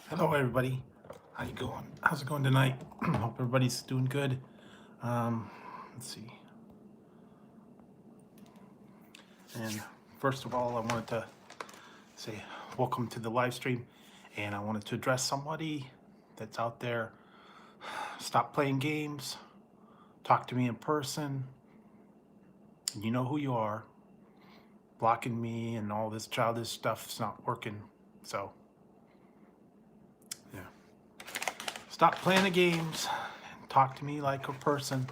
Hello, everybody. How you going? How's it going tonight? Hope everybody's doing good. Let's see. And first of all, I wanted to say welcome to the live stream, and I wanted to address somebody that's out there. Stop playing games. Talk to me in person. You know who you are. Blocking me and all this childish stuff's not working. So, yeah. Stop playing the games and talk to me like a person.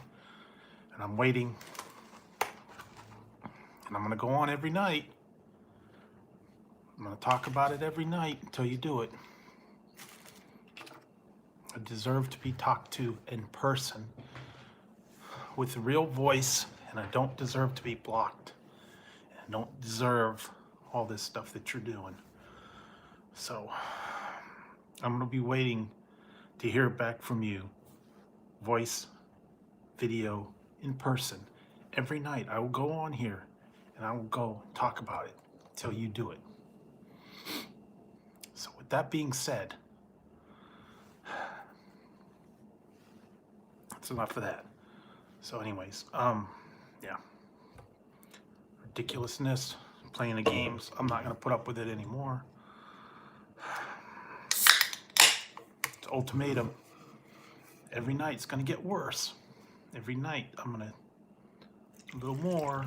And I'm waiting. And I'm going to go on every night. I'm going to talk about it every night until you do it. I deserve to be talked to in person with a real voice, and I don't deserve to be blocked. I don't deserve all this stuff that you're doing. So I'm going to be waiting to hear back from you. Voice, video, in person. Every night I will go on here and I will go talk about it until you do it. So with that being said, that's enough of that. So anyways, yeah. Ridiculousness, playing the games. I'm not gonna put up with it anymore. It's ultimatum. Every night it's gonna get worse. Every night I'm gonna a little more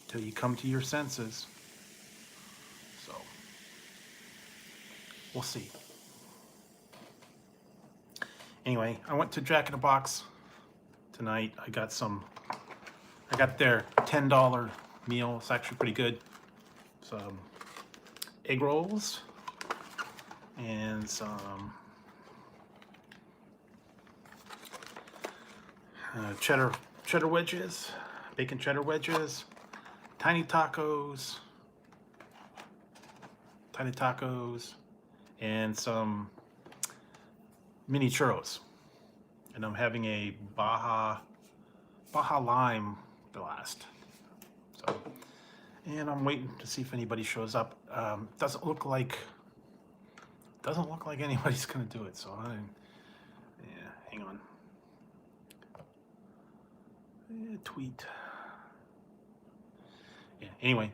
till you come to your senses. So we'll see. Anyway, I went to Jack in the Box tonight. I got their $10 meal. It's actually pretty good. Some egg rolls and some cheddar wedges, bacon cheddar wedges, tiny tacos, and some mini churros. And I'm having a Baja Lime blast. So, and I'm waiting to see if anybody shows up. Doesn't look like anybody's gonna do it. So hang on. Tweet. Yeah. Anyway,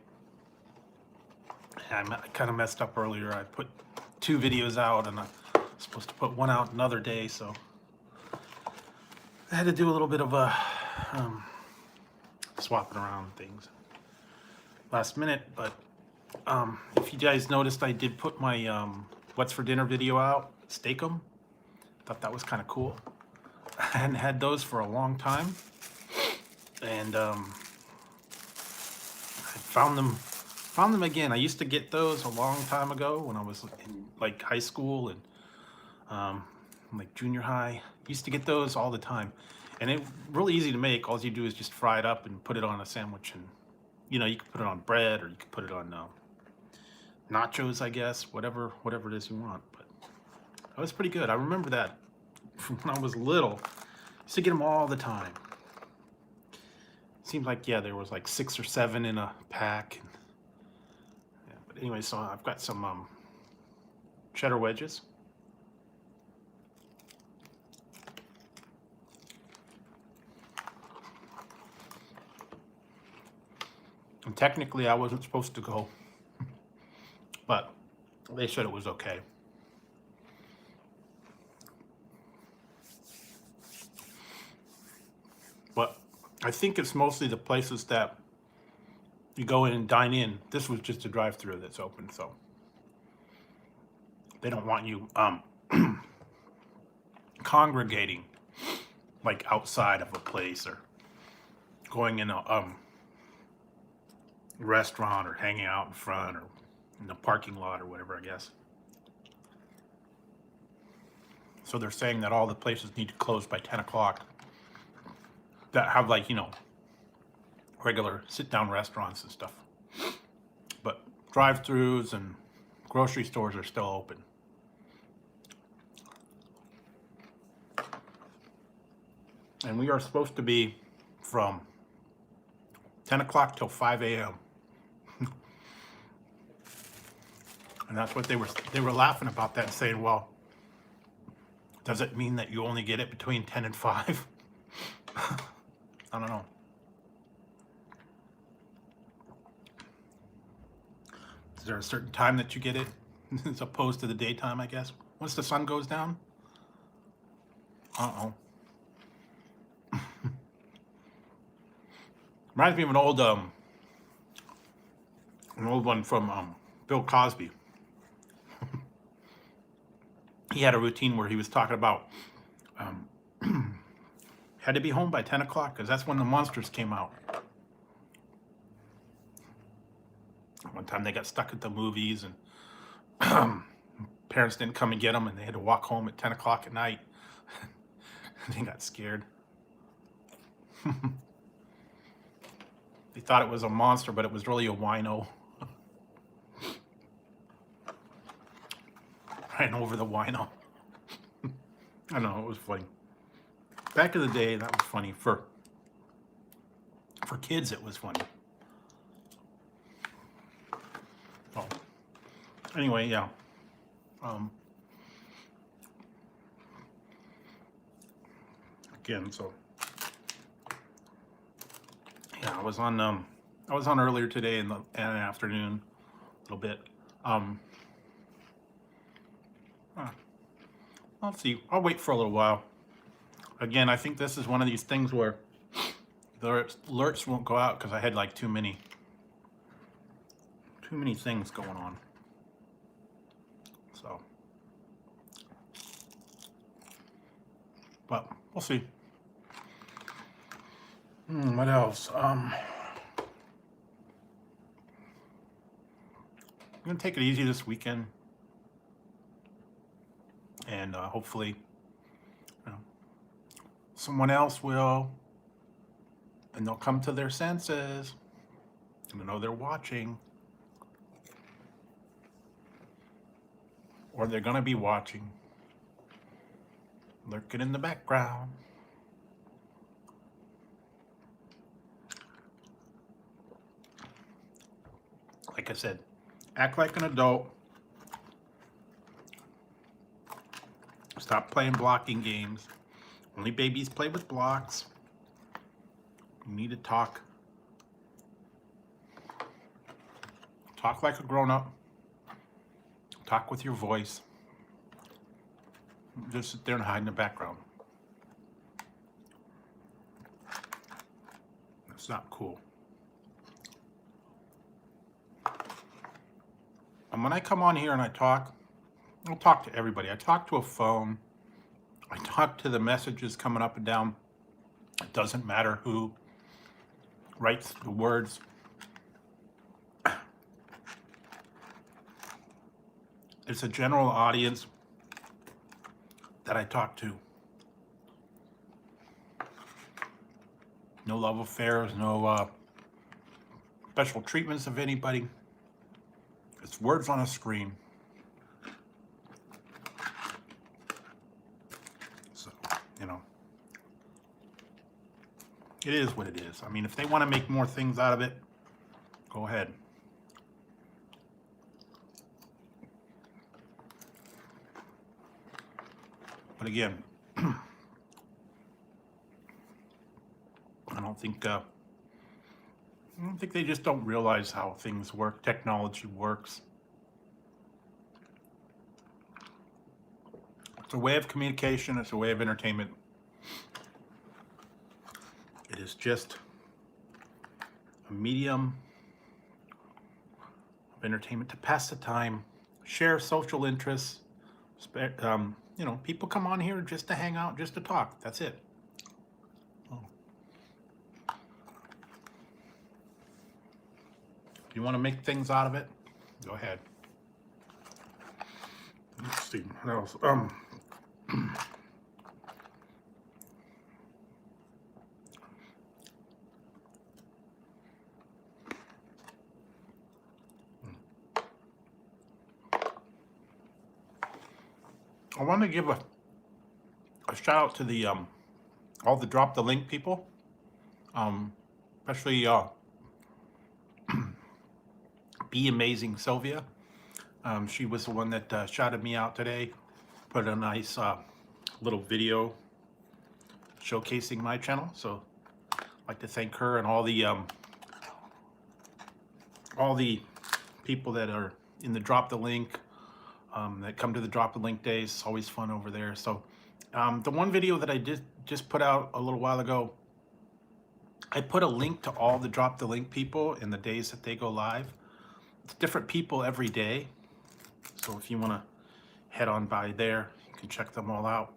I kind of messed up earlier. I put 2 videos out, and I'm supposed to put one out another day, so I had to do a little bit of a swapping around things last minute. But if you guys noticed, I did put my what's for dinner video out, Steakum. Thought that was kind of cool. I hadn't had those for a long time, and I found them again. I used to get those a long time ago when I was in like high school and like junior high. Used to get those all the time, and it's really easy to make. All you do is just fry it up and put it on a sandwich, and you can put it on bread, or you can put it on nachos, I guess, whatever it is you want. But that was pretty good. I remember that from when I was little. Used to get them all the time. Seems like, yeah, there was like 6 or 7 in a pack. Yeah, but anyway, so I've got some cheddar wedges. And technically I wasn't supposed to go, but they said it was okay. But I think it's mostly the places that you go in and dine in. This was just a drive-through that's open, so they don't want you congregating like outside of a place or going in a restaurant or hanging out in front or in the parking lot or whatever, I guess. So they're saying that all the places need to close by 10 o'clock that have, like, regular sit-down restaurants and stuff. But drive-throughs and grocery stores are still open. And we are supposed to be from 10 o'clock till 5 a.m. And that's what they were laughing about that, saying, well, does it mean that you only get it between 10 and 5? I don't know. Is there a certain time that you get it as opposed to the daytime, I guess? Once the sun goes down? Uh-oh. Reminds me of an old one from Bill Cosby. He had a routine where he was talking about had to be home by 10 o'clock because that's when the monsters came out. One time they got stuck at the movies and parents didn't come and get them and they had to walk home at 10 o'clock at night. They got scared. They thought it was a monster, but it was really a wino. Ran over the wino. I don't know, it was funny. Back in the day, that was funny. For kids, it was funny. Oh. Anyway, yeah. Again, so yeah, I was on earlier today in the afternoon, a little bit. Let's see. I'll wait for a little while. Again, I think this is one of these things where the alerts won't go out because I had like too many things going on. So, but we'll see. What else? I'm gonna take it easy this weekend, and hopefully, someone else will, and they'll come to their senses, and they'll know they're watching, or they're gonna be watching, lurking in the background. Like I said, act like an adult. Stop playing blocking games. Only babies play with blocks. You need to talk. Talk like a grown-up. Talk with your voice. Just sit there and hide in the background. That's not cool. And when I come on here and I talk, I'll talk to everybody. I talk to a phone. I talk to the messages coming up and down. It doesn't matter who writes the words. It's a general audience that I talk to. No love affairs, no special treatments of anybody. It's words on a screen. So, it is what it is. I mean, if they want to make more things out of it, go ahead. But again, I don't think they just don't realize how things work, technology works. It's a way of communication, it's a way of entertainment. It is just a medium of entertainment to pass the time, share social interests. People come on here just to hang out, just to talk. That's it. If you want to make things out of it, go ahead. Let's see what else. I want to give a shout out to the all the drop the link people, especially Be Amazing Sylvia. She was the one that shouted me out today, put a nice little video showcasing my channel. So I'd like to thank her and all the people that are in the Drop the Link, that come to the Drop the Link days. It's always fun over there. So the one video that I just put out a little while ago, I put a link to all the Drop the Link people and the days that they go live. It's different people every day. So if you want to head on by there, you can check them all out.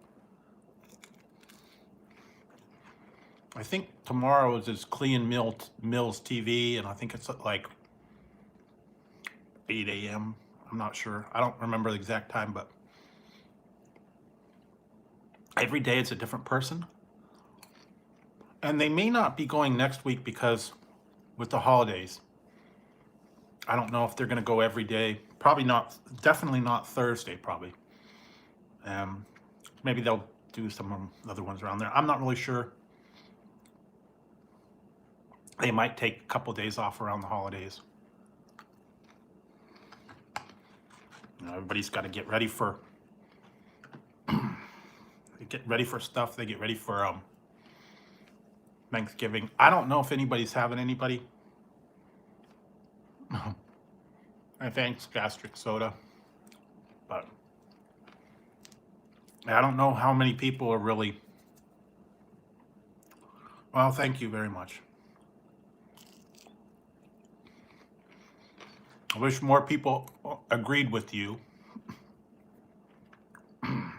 I think tomorrow is Clean Mills TV, and I think it's at like 8 a.m. I'm not sure. I don't remember the exact time, but every day it's a different person. And they may not be going next week because with the holidays, I don't know if they're going to go every day. Probably not, definitely not Thursday, probably. Maybe they'll do some other ones around there. I'm not really sure. They might take a couple days off around the holidays. You know, everybody's got to get ready for stuff. They get ready for Thanksgiving. I don't know if anybody's having anybody. Thanks, gastric soda. But I don't know how many people are really. Well, thank you very much. I wish more people agreed with you. I'm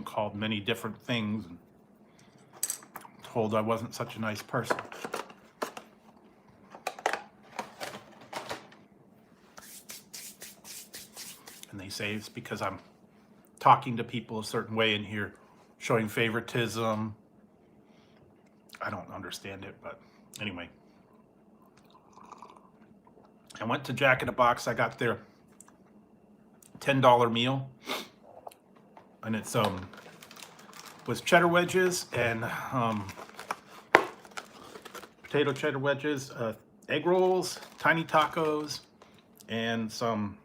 called many different things and told I wasn't such a nice person. And they say it's because I'm talking to people a certain way in here, showing favoritism. I don't understand it, but anyway. I went to Jack in the Box. I got their $10 meal, and it's was cheddar wedges and potato cheddar wedges, egg rolls, tiny tacos, and some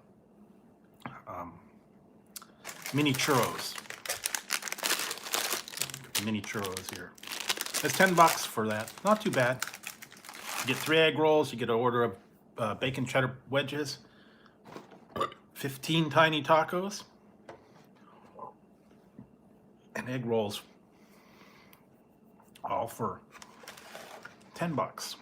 mini churros. Mini churros here. It's $10 for that. Not too bad. You get 3 egg rolls. You get an order of bacon cheddar wedges, 15 tiny tacos, and egg rolls, all for $10. So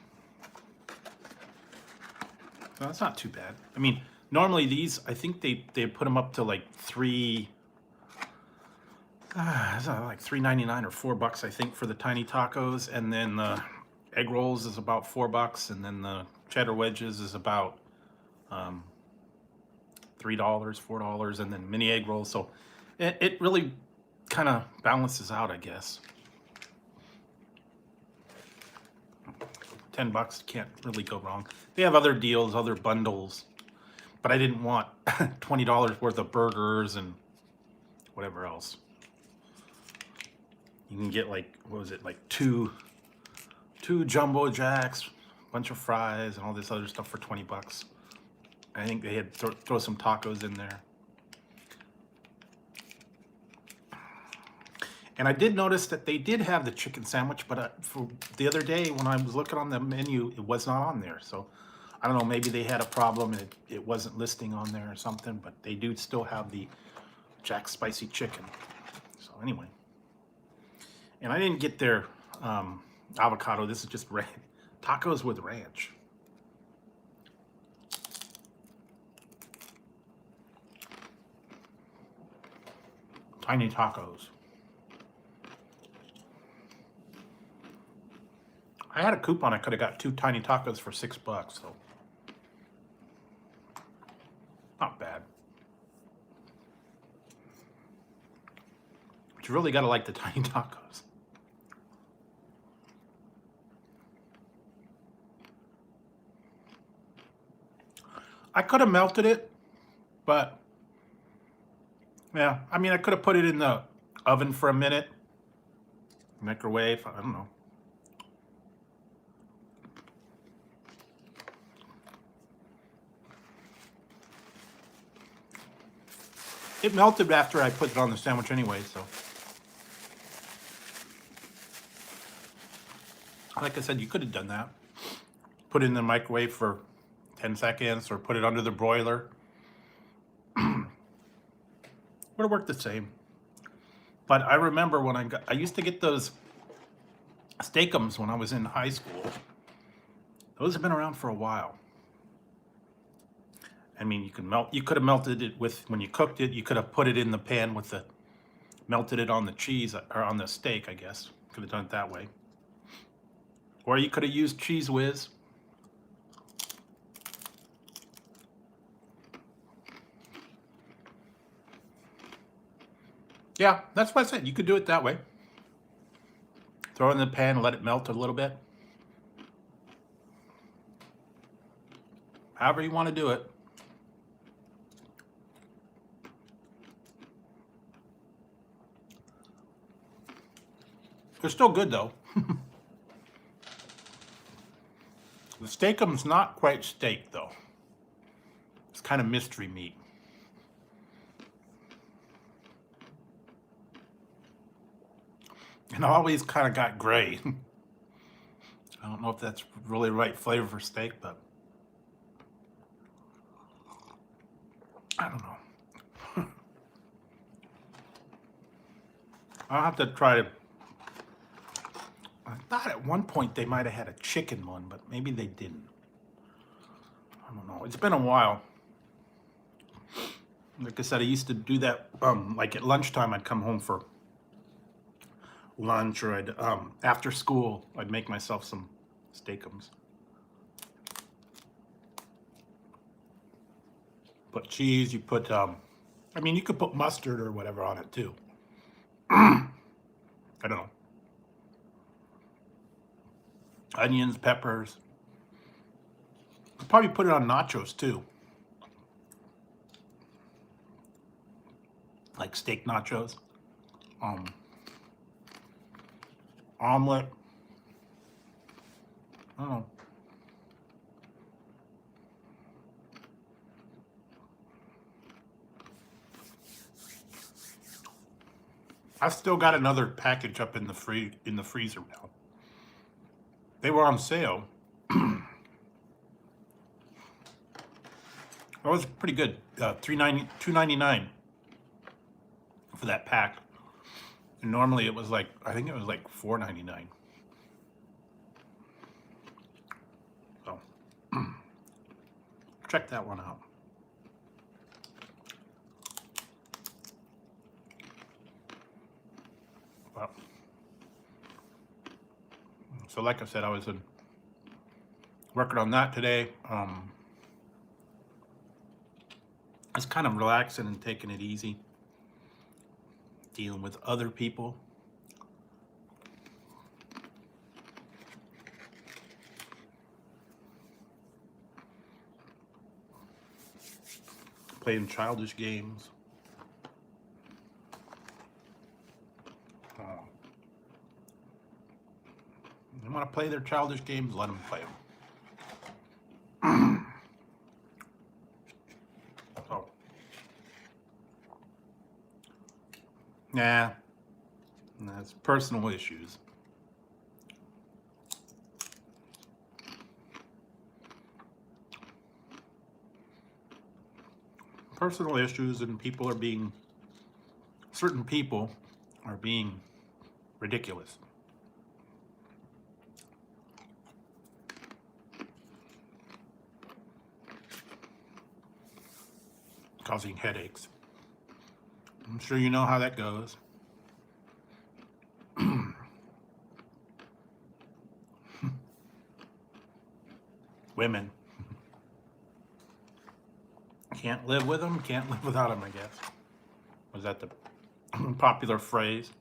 that's not too bad. I mean, normally these, I think they put them up to like it's like $3.99 or $4, I think, for the tiny tacos, and then the egg rolls is about $4, and then the cheddar wedges is about $3, $4, and then mini egg rolls. So it really kind of balances out, I guess. $10 can't really go wrong. They have other deals, other bundles, but I didn't want $20 worth of burgers and whatever else. You can get like, what was it, like two jumbo jacks, bunch of fries, and all this other stuff for $20. I think they had throw some tacos in there. And I did notice that they did have the chicken sandwich, but for the other day when I was looking on the menu, it was not on there. So I don't know, maybe they had a problem and it wasn't listing on there or something, but they do still have the Jack's Spicy Chicken. So anyway. And I didn't get their avocado. This is just tacos with ranch. Tiny tacos. I had a coupon. I could have got 2 tiny tacos for $6, so not bad. But you really got to like the tiny tacos. I could have melted it, but yeah, I mean, I could have put it in the oven for a minute, microwave, I don't know. It melted after I put it on the sandwich anyway, so. Like I said, you could have done that. Put it in the microwave for 10 seconds or put it under the broiler. Would have worked the same. But I remember when I used to get those steakums when I was in high school. Those have been around for a while. I mean, you could have melted it with, when you cooked it, you could have put it in the pan with melted it on the cheese, or on the steak, I guess. Could have done it that way. Or you could have used Cheese Whiz. Yeah, that's what I said. You could do it that way. Throw it in the pan and let it melt a little bit. However you want to do it. They're still good though. The steakum's not quite steak though. It's kind of mystery meat. And always kind of got gray. I don't know if that's really the right flavor for steak, but I don't know. I'll have to try to. I thought at one point they might have had a chicken one, but maybe they didn't. I don't know. It's been a while. Like I said, I used to do that. Like at lunchtime, I'd come home for lunch, or I'd after school, I'd make myself some steakums. Put cheese. You put. I mean, you could put mustard or whatever on it too. I don't know. Onions, peppers. I'd probably put it on nachos too. Like steak nachos. Omelet. I don't know. I've still got another package up in the freezer now. They were on sale. That was pretty good. $2.99 for that pack. And normally it was like, I think it was like $4.99. So check that one out. Well, so like I said, I was working on that today. Just kind of relaxing and taking it easy, dealing with other people. Playing childish games. They want to play their childish games, let them play them. So, nah, that's personal issues. Personal issues, and certain people are being ridiculous. Causing headaches. I'm sure you know how that goes. Women. Can't live with them, can't live without them, I guess. Was that the popular phrase?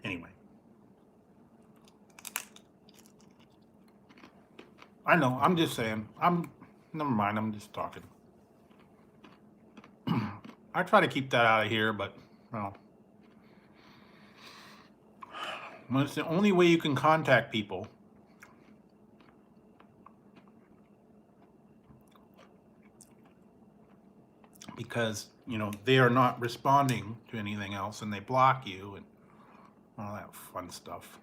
Anyway. I know, I'm just saying. Never mind, I'm just talking. I try to keep that out of here, but, well. When it's the only way you can contact people, because, you know, they are not responding to anything else and they block you and all that fun stuff.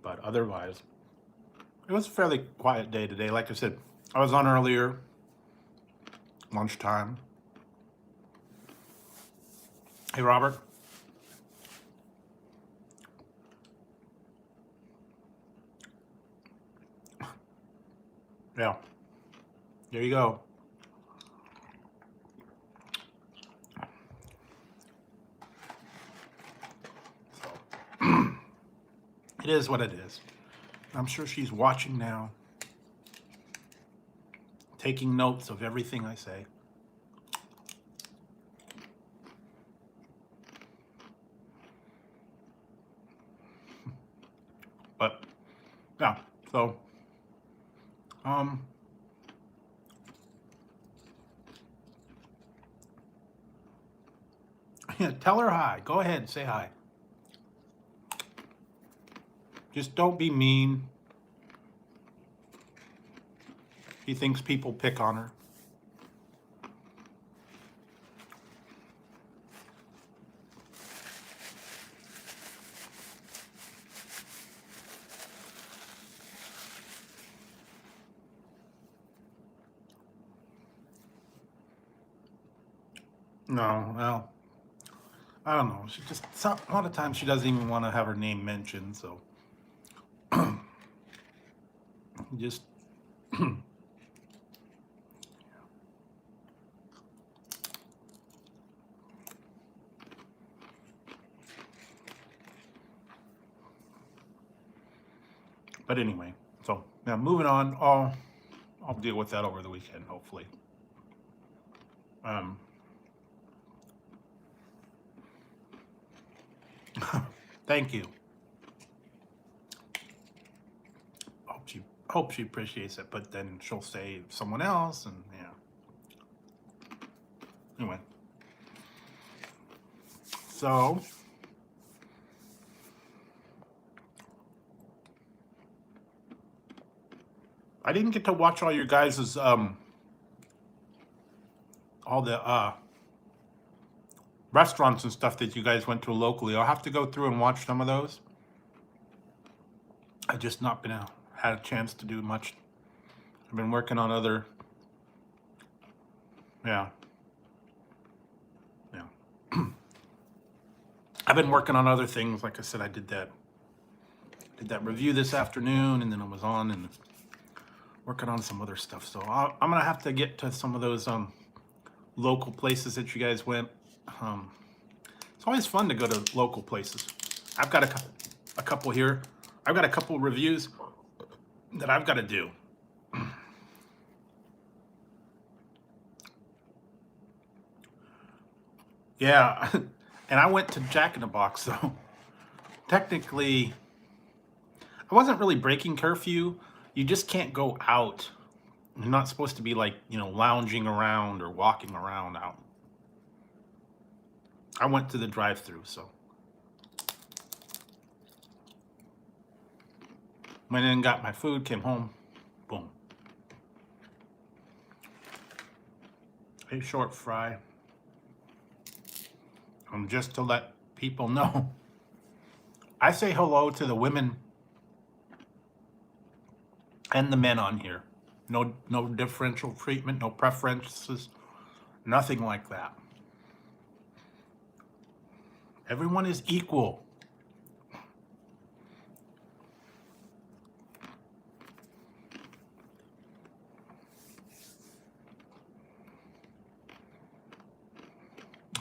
But otherwise, it was a fairly quiet day today. Like I said, I was on earlier, lunchtime. Hey, Robert. Yeah, there you go. So, it is what it is. I'm sure she's watching now, taking notes of everything I say. But yeah, so yeah, tell her hi. Go ahead and say hi. Just don't be mean. She thinks people pick on her. No, well, I don't know. She just, a lot of times she doesn't even want to have her name mentioned, so just but anyway, so now moving on. I'll deal with that over the weekend, hopefully. Thank you. Hope she appreciates it, but then she'll say someone else, and yeah. Anyway, so I didn't get to watch all your guys's all the restaurants and stuff that you guys went to locally. I'll have to go through and watch some of those. I've just not been had a chance to do much. I've been working on other, yeah. I've been working on other things. Like I said, I did that review this afternoon, and then I was on and working on some other stuff. So I'm gonna have to get to some of those local places that you guys went. It's always fun to go to local places. I've got a couple here. I've got a couple reviews that I've got to do. Yeah, and I went to Jack in the Box, so technically I wasn't really breaking curfew. You just can't go out. You're not supposed to be, like, you know, lounging around or walking around out. I went to the drive-thru, so went in and got my food, came home, boom. A short fry. Just to let people know, I say hello to the women and the men on here. No differential treatment, no preferences, nothing like that. Everyone is equal.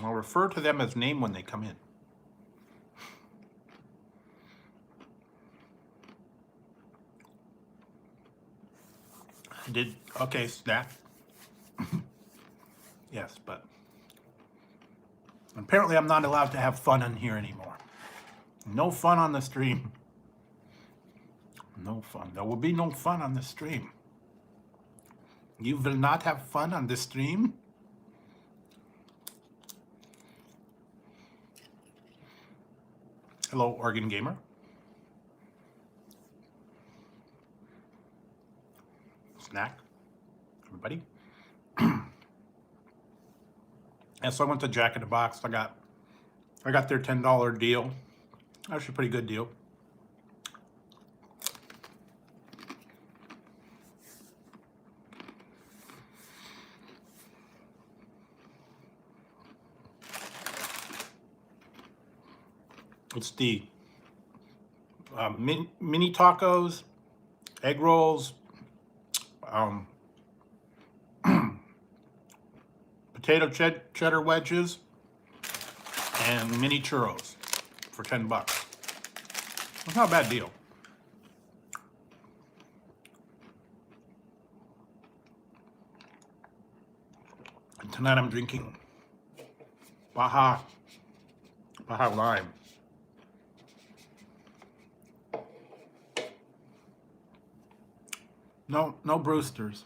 I'll refer to them as name when they come in. Okay, snack. Yes, but apparently I'm not allowed to have fun in here anymore. No fun on the stream. No fun. There will be no fun on the stream. You will not have fun on the stream? Hello, Oregon Gamer. Snack, everybody. And so I went to Jack in the Box. I got their $10 deal. Actually, a pretty good deal. It's the mini tacos, egg rolls, potato cheddar wedges, and mini churros for $10. That's not a bad deal. And tonight I'm drinking Baja Lime. No Brewsters.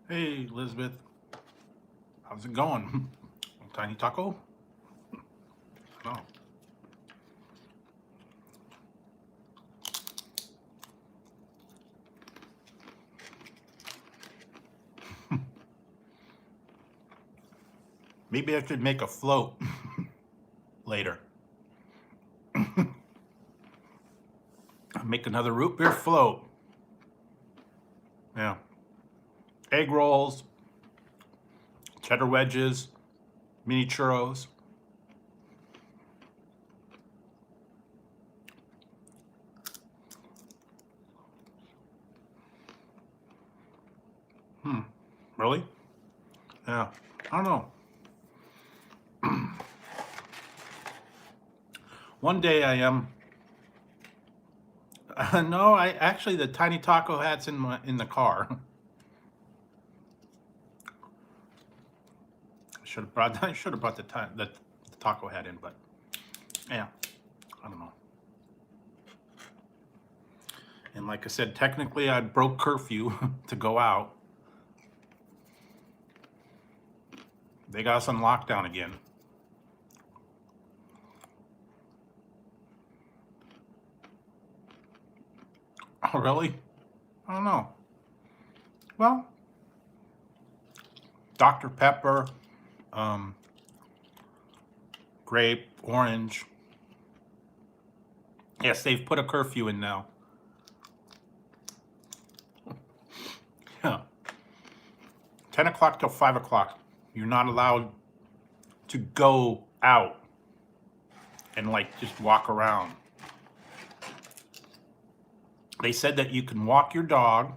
Hey, Elizabeth. How's it going? Tiny taco? Oh. Maybe I should make a float later. Make another root beer float. Yeah. Egg rolls, cheddar wedges, mini churros. Really? Yeah. I don't know. One day I am. No, I actually the tiny taco hat's in the car. I should have brought the taco hat in, but yeah, I don't know. And like I said, technically I broke curfew to go out. They got us on lockdown again. Oh, really? I don't know. Well, Dr. Pepper, grape, orange. Yes, they've put a curfew in now. Yeah. 10 o'clock till 5 o'clock. You're not allowed to go out and like just walk around. They said that you can walk your dog.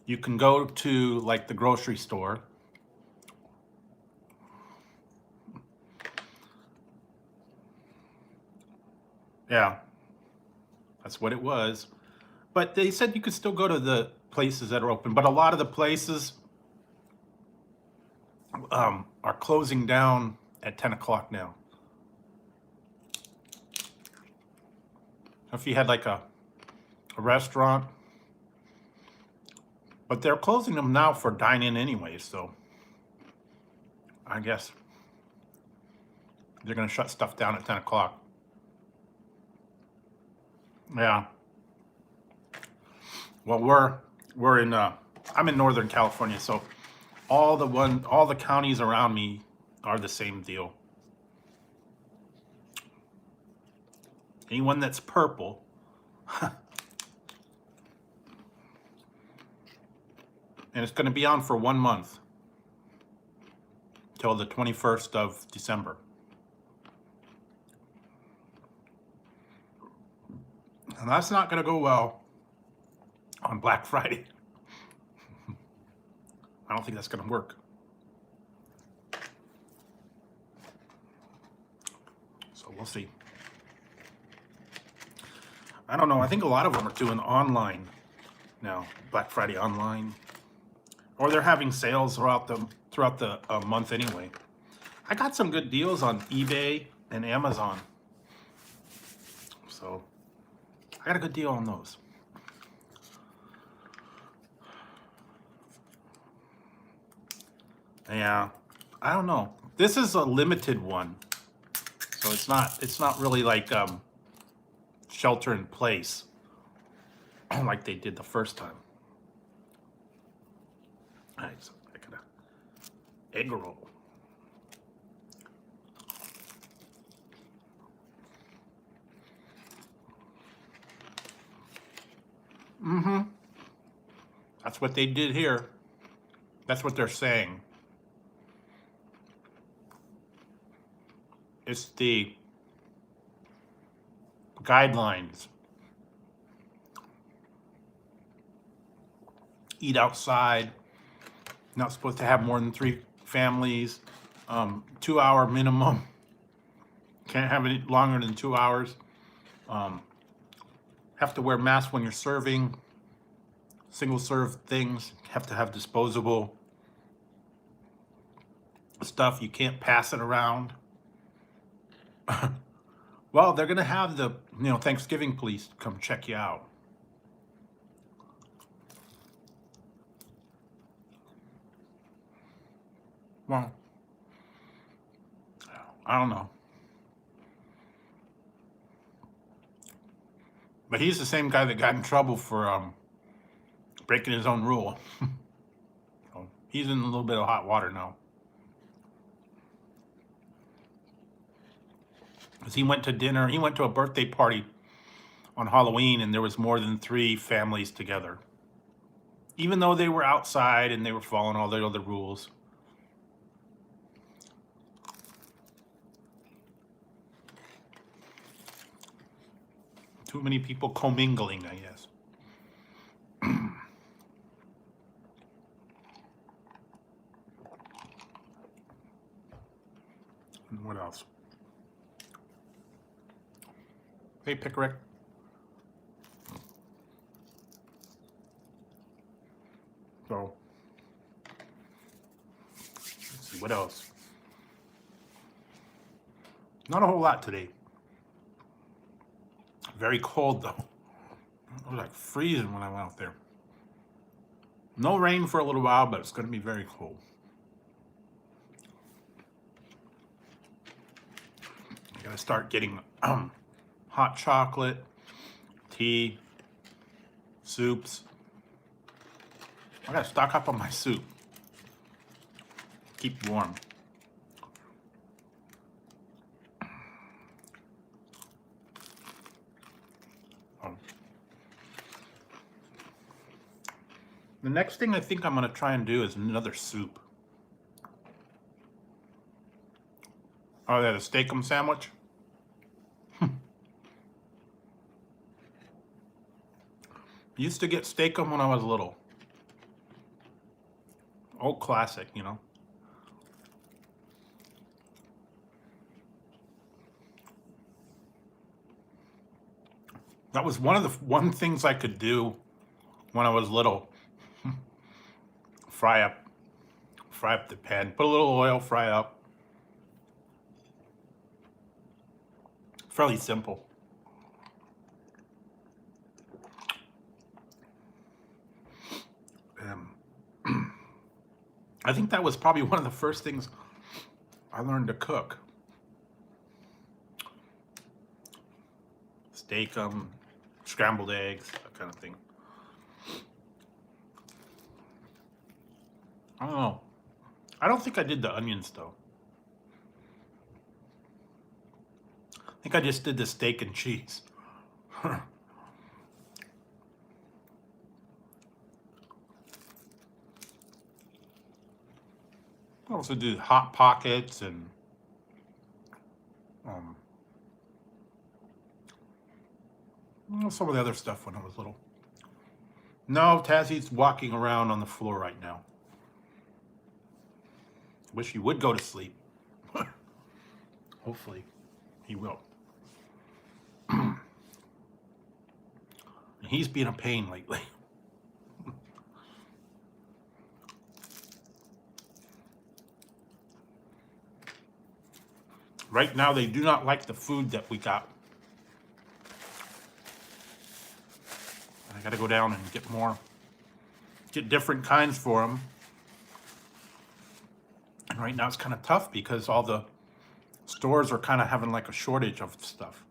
You can go to like the grocery store. Yeah, that's what it was. But they said you could still go to the places that are open. But a lot of the places are closing down at 10 o'clock now. If you had like a restaurant, but they're closing them now for dine-in anyway, so I guess they're going to shut stuff down at 10 o'clock. Yeah. Well, we're in I'm in Northern California, so all the counties around me are the same deal. Anyone that's purple and it's going to be on for 1 month till the 21st of December. And that's not going to go well on Black Friday. I don't think that's going to work. So we'll see. I don't know. I think a lot of them are doing online now, Black Friday online, or they're having sales throughout the month anyway. I got some good deals on eBay and Amazon, so I got a good deal on those. Yeah, I don't know. This is a limited one, so it's not really like shelter in place like they did the first time. All right, so I got a egg roll. Mm-hmm. That's what they did here. That's what they're saying. It's the guidelines. Eat outside. Not supposed to have more than 3 families. 2-hour minimum. Can't have it longer than 2 hours. Have to wear masks when you're serving. Single serve things. Have to have disposable stuff. You can't pass it around. Well, they're gonna have the Thanksgiving police come check you out. Well, I don't know. But he's the same guy that got in trouble for breaking his own rule. So he's in a little bit of hot water now. Because he went to dinner, he went to a birthday party on Halloween, and there was more than 3 families together. Even though they were outside and they were following all the other rules. Too many people commingling, I guess. And what else? Hey, Pickerick. So, let's see, what else? Not a whole lot today. Very cold, though. It was like freezing when I went out there. No rain for a little while, but it's going to be very cold. I got to start getting hot chocolate, tea, soups. I got to stock up on my soup. Keep warm. The next thing I think I'm going to try and do is another soup. Oh, that a steak-'em sandwich? Used to get steak-'em when I was little. Old classic, you know. That was one of the things I could do when I was little. Fry up the pan, put a little oil, fry up. Fairly simple. I think that was probably one of the first things I learned to cook. Steak, scrambled eggs, that kind of thing. I don't know. I don't think I did the onions, though. I think I just did the steak and cheese. I also did Hot Pockets and some of the other stuff when I was little. No, Tazzie's walking around on the floor right now. Wish he would go to sleep. Hopefully, he will. He's been a pain lately. Right now, they do not like the food that we got. I gotta go down and get more, get different kinds for them. Right now it's kind of tough because all the stores are kind of having like a shortage of stuff.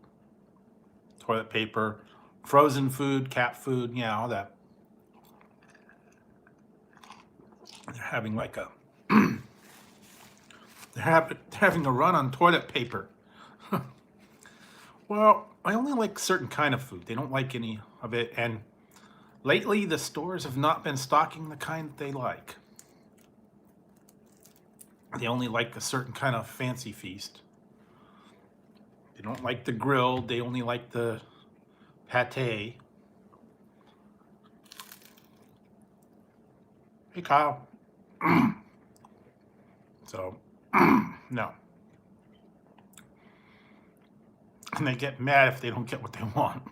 Toilet paper, frozen food, cat food, yeah, all that. They're having like a they're having a run on toilet paper. Well, I only like certain kind of food. They don't like any of it, and lately the stores have not been stocking the kind they like. They only like a certain kind of fancy feast. They don't like the grilled, they only like the pate. Hey, Kyle. So, no. And they get mad if they don't get what they want.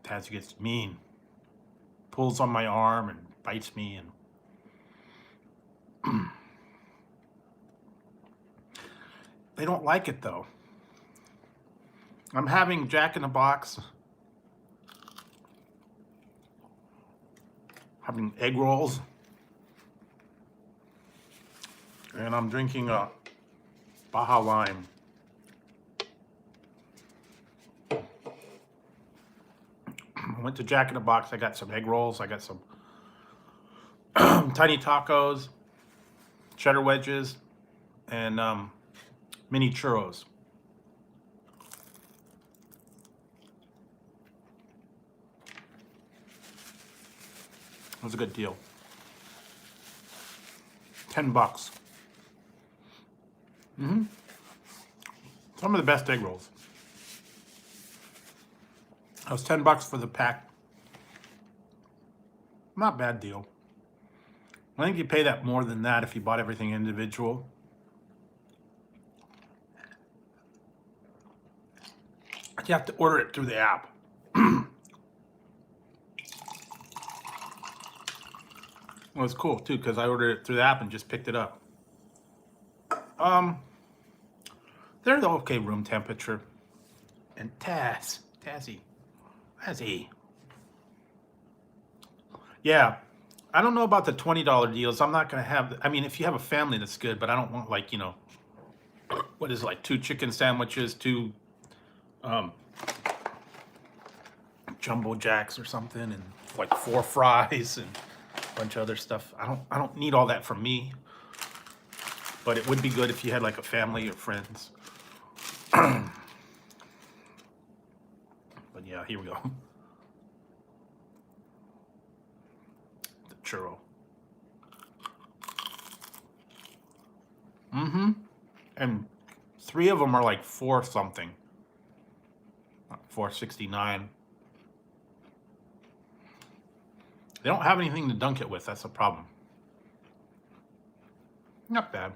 Taz gets mean. Pulls on my arm and bites me. And they don't like it, though. I'm having Jack in the Box. Having egg rolls. And I'm drinking a Baja Lime. I went to Jack in the Box. I got some egg rolls. I got some tiny tacos, cheddar wedges, and mini churros. It was a good deal. $10. Some of the best egg rolls. That was $10 for the pack. Not bad deal. I think you pay that more than that if you bought everything individual. You have to order it through the app. Well, it's cool too because I ordered it through the app and just picked it up. They're the okay room temperature. And Tazzy. Yeah, I don't know about the $20 deals. I'm not gonna have. I mean, if you have a family, that's good. But I don't want like what is it, like 2 chicken sandwiches, 2 jumbo jacks or something, and like 4 fries and a bunch of other stuff. I don't need all that from me. But it would be good if you had like a family or friends. But yeah, here we go. The churro. And 3 of them are like 4 something. $4.69. They don't have anything to dunk it with. That's a problem. Not bad.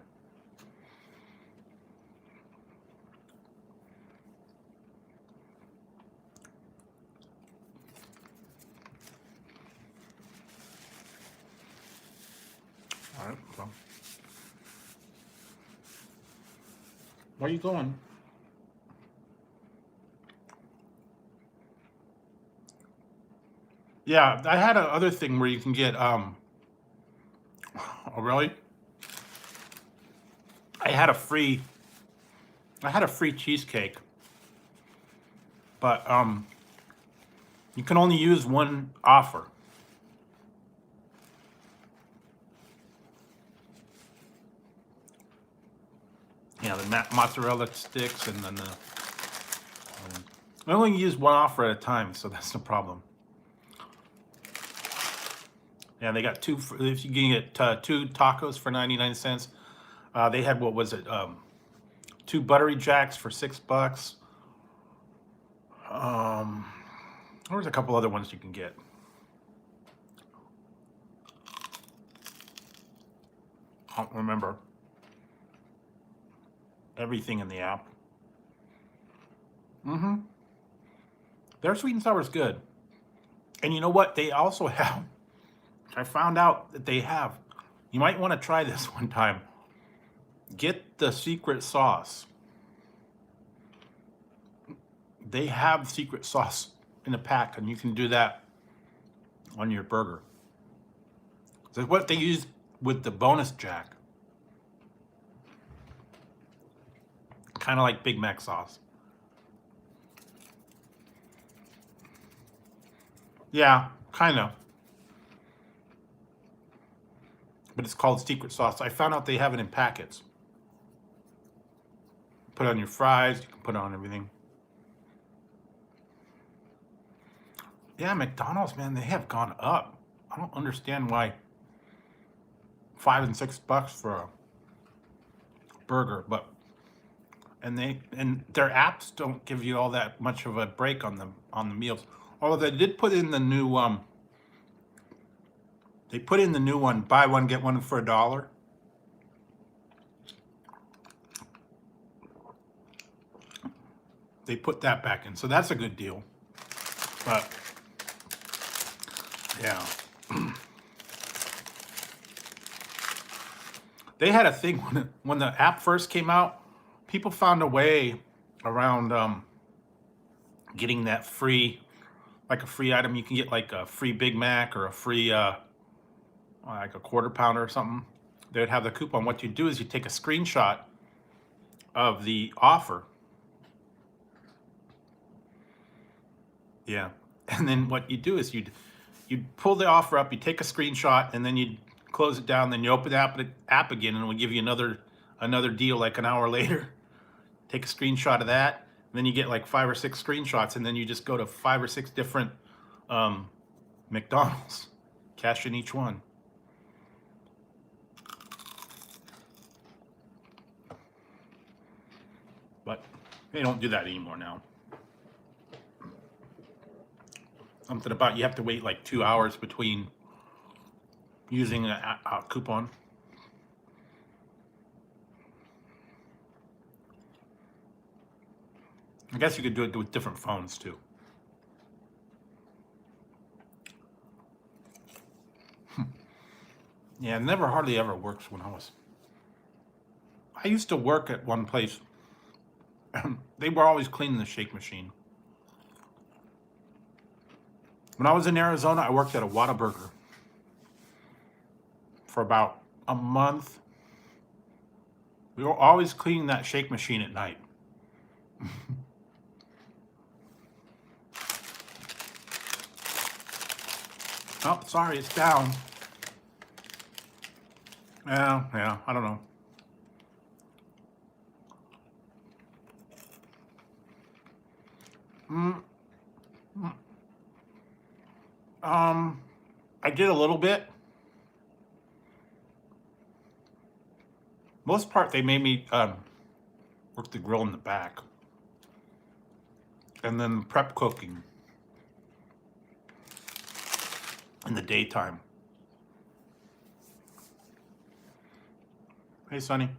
All right, so where are you going? Yeah, I had a other thing where you can get oh really? I had a free cheesecake. But you can only use one offer. Yeah, the mozzarella sticks and then I only use one offer at a time, so that's the problem. Yeah, they got 2. If you can get 2 tacos for 99 cents. They had, what was it? 2 buttery jacks for $6. There was a couple other ones you can get. I don't remember everything in the app. Their sweet and sour is good. And you know what? They also have, I found out that they have, you might want to try this one time. Get the secret sauce. They have secret sauce in a pack, and you can do that on your burger. That's what they use with the bonus jack. Kind of like Big Mac sauce. Yeah, kind of. But it's called secret sauce. I found out they have it in packets. Put it on your fries, you can put it on everything. Yeah, McDonald's, man, they have gone up. I don't understand why $5 and $6 for a burger, but and their apps don't give you all that much of a break on the meals. Although they did put in the new one, buy one get one for $1. They put that back in, so that's a good deal. But yeah, they had a thing when the app first came out. People found a way around getting that free, like a free item. You can get like a free Big Mac or a free like a quarter pounder or something. They would have the coupon. What you do is you take a screenshot of the offer. Yeah, and then what you do is you'd pull the offer up, you take a screenshot, and then you'd close it down. Then you open the app again, and it will give you another deal like an hour later. Take a screenshot of that, and then you get like 5 or 6 screenshots, and then you just go to 5 or 6 different McDonald's, cash in each one. But they don't do that anymore now. Something about you have to wait like 2 hours between using a coupon. I guess you could do it with different phones too. Yeah, it never hardly ever works when I used to work at one place. They were always cleaning the shake machine. When I was in Arizona, I worked at a Whataburger for about a month. We were always cleaning that shake machine at night. Oh, sorry, it's down. Yeah, I don't know. I did a little bit. Most part, they made me work the grill in the back. And then prep cooking in the daytime. Hey, Sonny.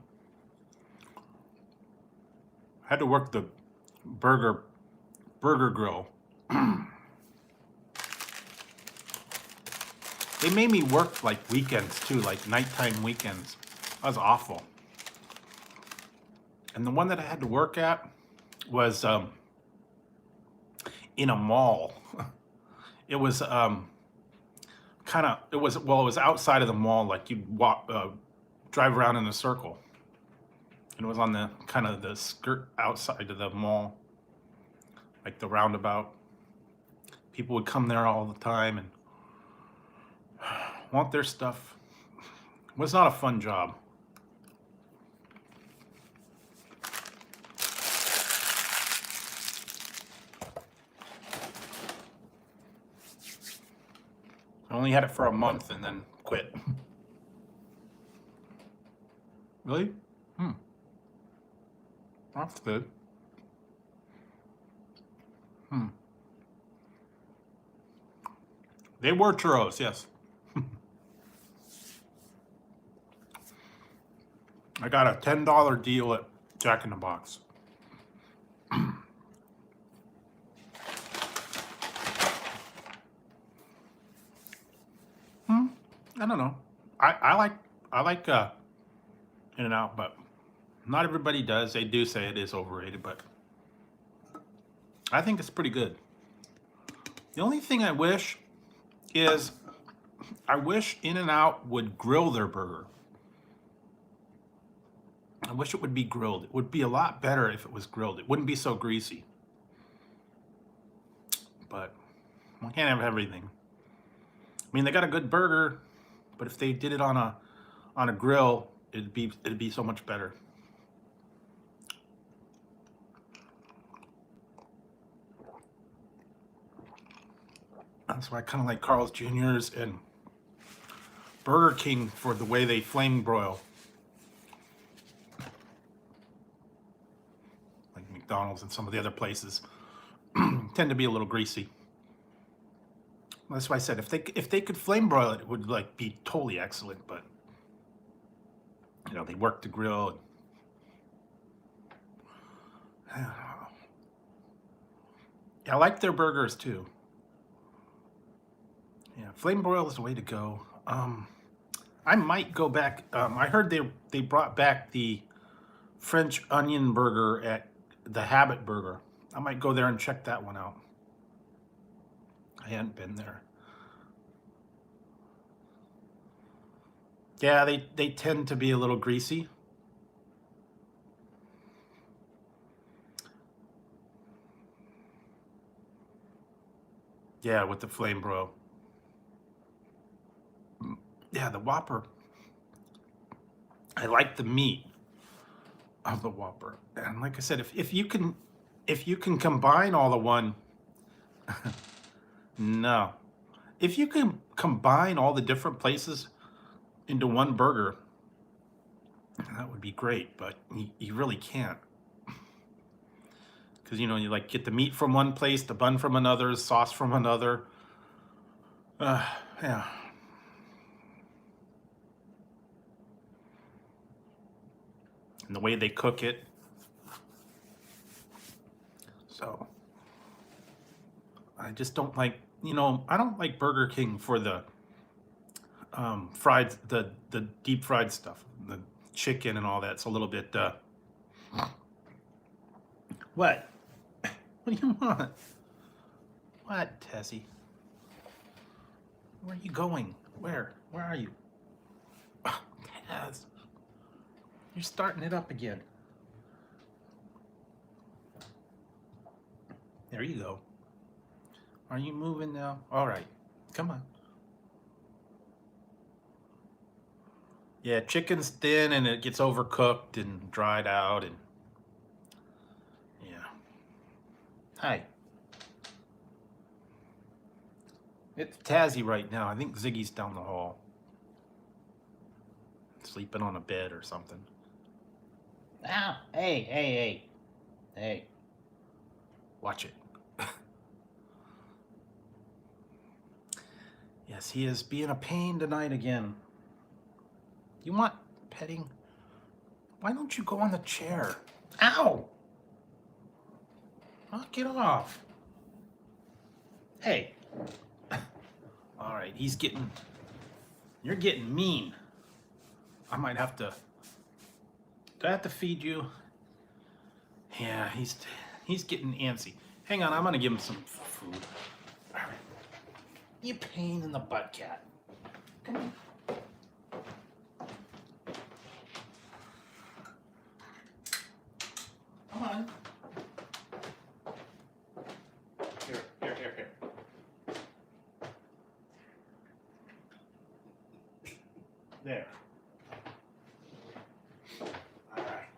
I had to work the burger grill. They made me work like weekends too, like nighttime weekends. That was awful. And the one that I had to work at was in a mall. It was it was outside of the mall, like you'd walk, drive around in a circle. And it was on the kind of the skirt outside of the mall, like the roundabout. People would come there all the time and want their stuff. It was not a fun job. I only had it for a month and then quit. Really? That's good. They were churros, yes. I got a $10 deal at Jack in the Box. I don't know. I like In-N-Out, but not everybody does. They do say it is overrated, but I think it's pretty good. The only thing I wish is In-N-Out would grill their burger. I wish it would be grilled. It would be a lot better if it was grilled. It wouldn't be so greasy. But we can't have everything. I mean, they got a good burger, but if they did it on a grill, it'd be so much better. That's why I kind of like Carl's Jr.'s and Burger King for the way they flame broil. Like McDonald's and some of the other places tend to be a little greasy. That's why I said if they could flame broil it, it would like be totally excellent. But you know, they work the grill. And, yeah, I like their burgers too. Yeah, flame broil is the way to go. I might go back. I heard they brought back the French onion burger at the Habit Burger. I might go there and check that one out. I hadn't been there. Yeah, they tend to be a little greasy. Yeah, with the flame broil. Yeah, the Whopper. I like the meat of the Whopper. And like I said, if you can combine all the one no. If you can combine all the different places into one burger, that would be great, but you really can't. Because you know, you like get the meat from one place, the bun from another, sauce from another. Yeah. And the way they cook it. So I just don't like, you know, I don't like Burger King for the fried, the deep fried stuff, the chicken and all that. It's a little bit what? What do you want? What, Tessie? Where are you going? Where are you? Oh, Taz, you're starting it up again. There you go. Are you moving now? All right, come on. Yeah, chicken's thin and it gets overcooked and dried out and yeah. Hi. It's Tazzy right now. I think Ziggy's down the hall. Sleeping on a bed or something. Ah, hey. Watch it. Yes, he is being a pain tonight again. You want petting? Why don't you go on the chair? Ow! Knock it off. Hey. All right, you're getting mean. I might have to, do I have to feed you? Yeah, he's getting antsy. Hang on, I'm gonna give him some food. All right. You pain in the butt, cat. Come on. Come on. Here. There. All right.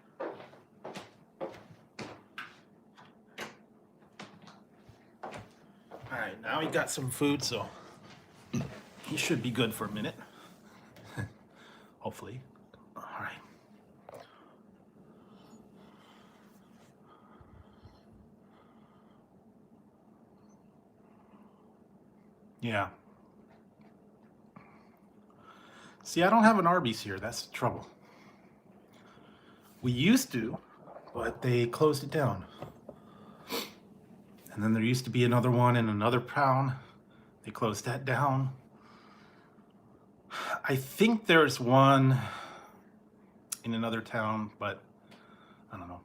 All right, now he got some food, so he should be good for a minute. Hopefully. All right. Yeah. See, I don't have an Arby's here. That's the trouble. We used to, but they closed it down. And then there used to be another one in another town. They closed that down. I think there's one in another town, but I don't know.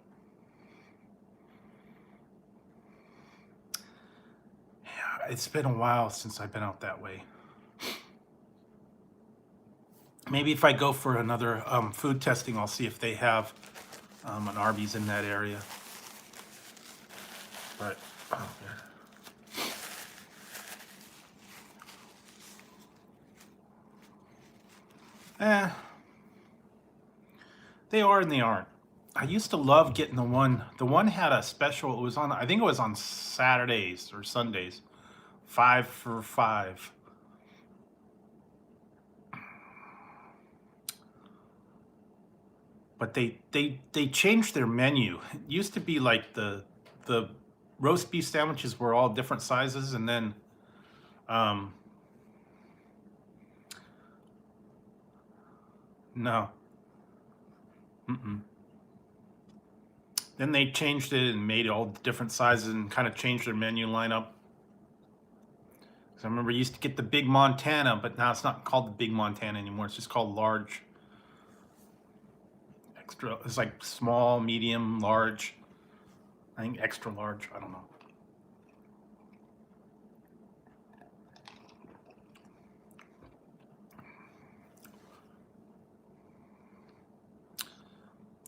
Yeah, it's been a while since I've been out that way. Maybe if I go for another food testing, I'll see if they have An Arby's in that area. But oh, yeah. They are and they aren't. I used to love getting the one. The one had a special. It was on. I think it was on Saturdays or Sundays. 5 for $5. But they changed their menu. It used to be like the roast beef sandwiches were all different sizes, and then no. Mm-mm. Then they changed it and made it all different sizes and kind of changed their menu lineup. So I remember you used to get the Big Montana, but now it's not called the Big Montana anymore. It's just called large. Extra. It's like small, medium, large. I think extra large. I don't know.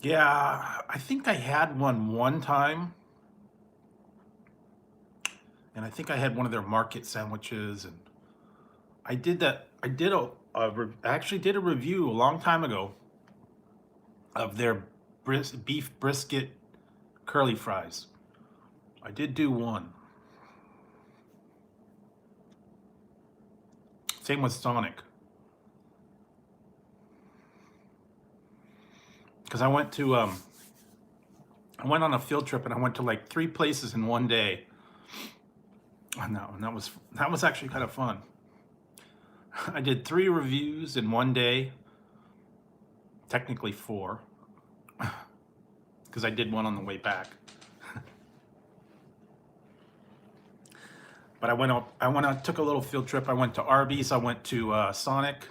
Yeah, I think I had one time, and I think I had one of their market sandwiches, and I did that. I did I actually did a review a long time ago of their beef brisket curly fries. I did do one. Same with Sonic. Because I went on a field trip and I went to like 3 places in one day. And that was actually kind of fun. I did 3 reviews in one day. Technically 4. Because I did one on the way back. But I took a little field trip. I went to Arby's, I went to Sonic,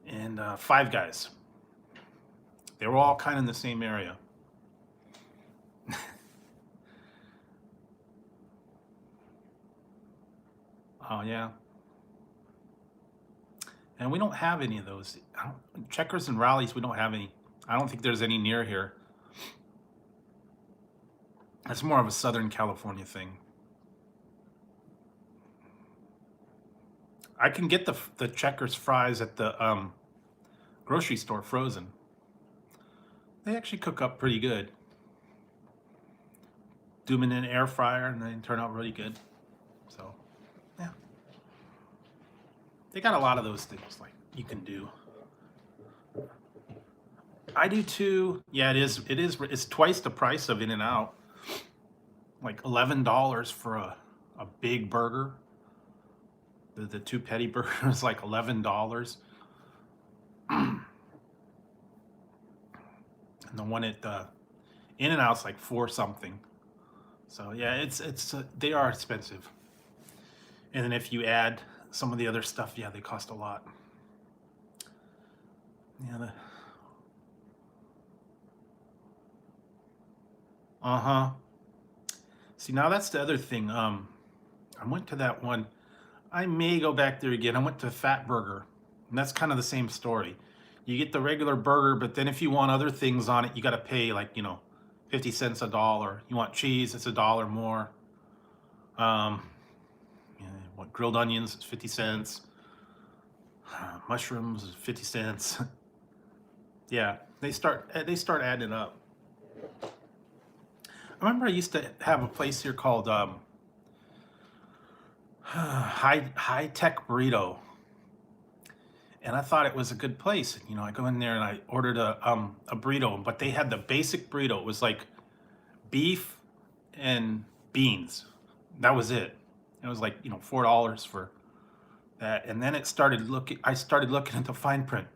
and Five Guys. They were all kind of in the same area. Oh yeah. And we don't have any of those. Checkers and Rallies, we don't have any. I don't think there's any near here. That's more of a Southern California thing. I can get the Checkers fries at the grocery store frozen. They actually cook up pretty good. Do them in an air fryer and they turn out really good. So, yeah. They got a lot of those things like you can do. I do too. Yeah, it is. It's twice the price of In-N-Out. Like $11 for a big burger. The 2 petty burgers like $11. And the one at In-N-Out's like 4 something. So yeah, it's they are expensive. And then if you add some of the other stuff, yeah, they cost a lot. Yeah. Uh-huh. See, now that's the other thing. I went to that one. I may go back there again. I went to Fat Burger, and that's kind of the same story. You get the regular burger, but then if you want other things on it, you got to pay like, 50 cents, $1. You want cheese, it's $1 more. What grilled onions is 50 cents. Mushrooms is 50 cents. Yeah, they start adding up. I remember I used to have a place here called High Tech Burrito, and I thought it was a good place. I go in there and I ordered a burrito, but they had the basic burrito. It was like beef and beans. That was it. It was like $4 for that, and then I started looking at the fine print.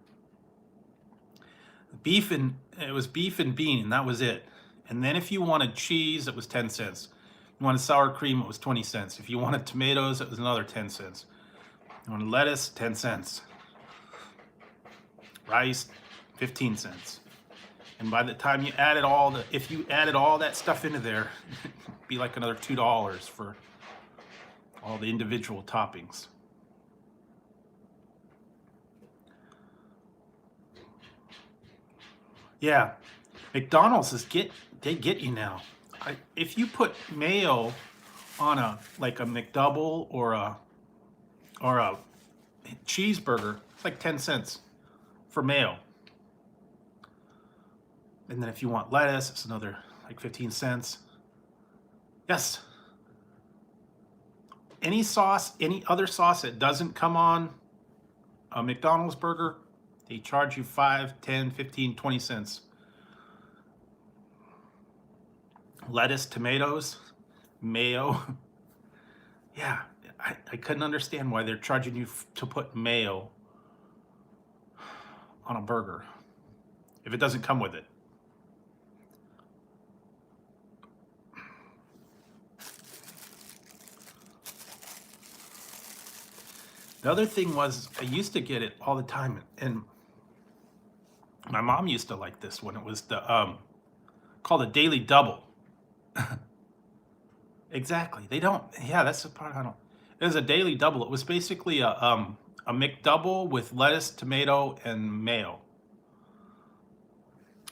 It was beef and bean, and that was it. And then if you wanted cheese, it was 10 cents. If you wanted sour cream, it was 20 cents. If you wanted tomatoes, it was another 10 cents. If you wanted lettuce, 10 cents. Rice, 15 cents. And by the time you added if you added all that stuff into there, it'd be like another $2 for all the individual toppings. Yeah. McDonald's they get you now. If you put mayo on like a McDouble or a cheeseburger, it's like 10 cents for mayo. And then if you want lettuce, it's another like 15 cents. Yes. Any sauce, any other sauce that doesn't come on a McDonald's burger, they charge you 5, 10, 15, 20 cents. Lettuce, tomatoes, mayo. Yeah, I couldn't understand why they're charging you to put mayo on a burger if it doesn't come with it. The other thing was I used to get it all the time, and my mom used to like this when it was the called a daily double. Exactly. They don't. Yeah, that's the part I don't. It was a daily double. It was basically a McDouble with lettuce, tomato, and mayo.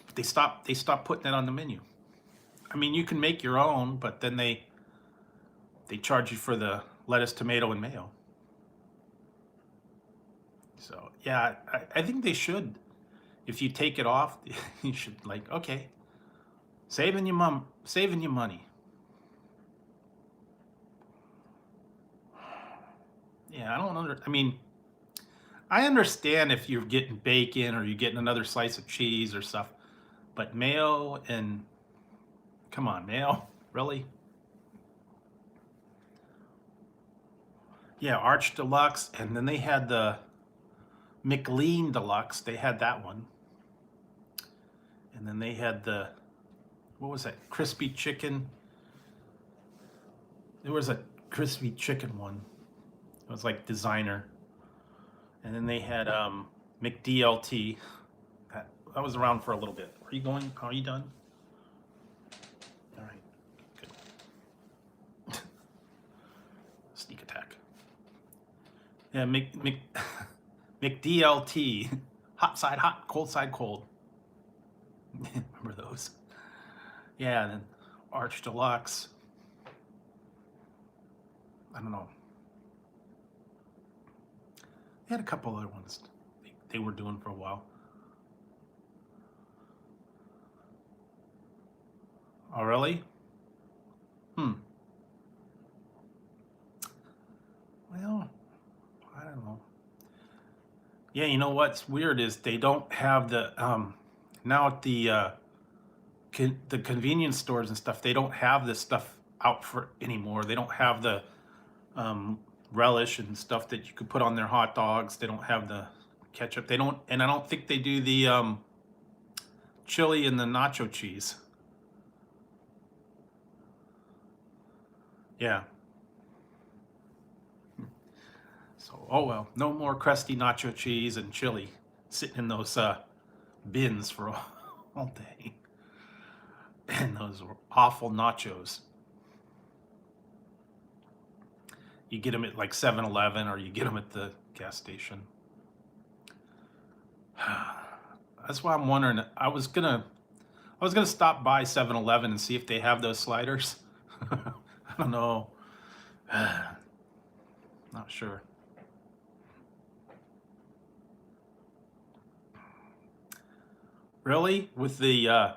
But they stopped putting it on the menu. I mean, you can make your own, but then they charge you for the lettuce, tomato, and mayo. So yeah, I think they should. If you take it off, you should like, okay, saving your money. Yeah, I mean, I understand if you're getting bacon or you're getting another slice of cheese or stuff, but mayo and come on, mayo, really? Yeah, Arch Deluxe, and then they had the McLean Deluxe. They had that one, and then they had the what was that? Crispy chicken. There was a crispy chicken one. It was like designer, and then they had McDLT. That was around for a little bit. Are you going? Are you done? All right, good. Sneak attack. Yeah, McDLT. Hot side hot, cold side cold. Remember those? Yeah, and then Arch Deluxe. I don't know. They had a couple other ones they were doing for a while. Oh, really? Hmm. Well, I don't know. Yeah, you know what's weird is they don't have the now at the convenience stores and stuff. They don't have this stuff out for anymore. They don't have the um, relish and stuff that you could put on their hot dogs. They don't have the ketchup. They don't, and I don't think they do the chili and the nacho cheese. Yeah. So, oh well, no more crusty nacho cheese and chili sitting in those bins for all day. And those awful nachos. You get them at like 7-Eleven or you get them at the gas station. That's why I'm wondering. I was gonna stop by 7-Eleven and see if they have those sliders. I don't know. Not sure. Really? With the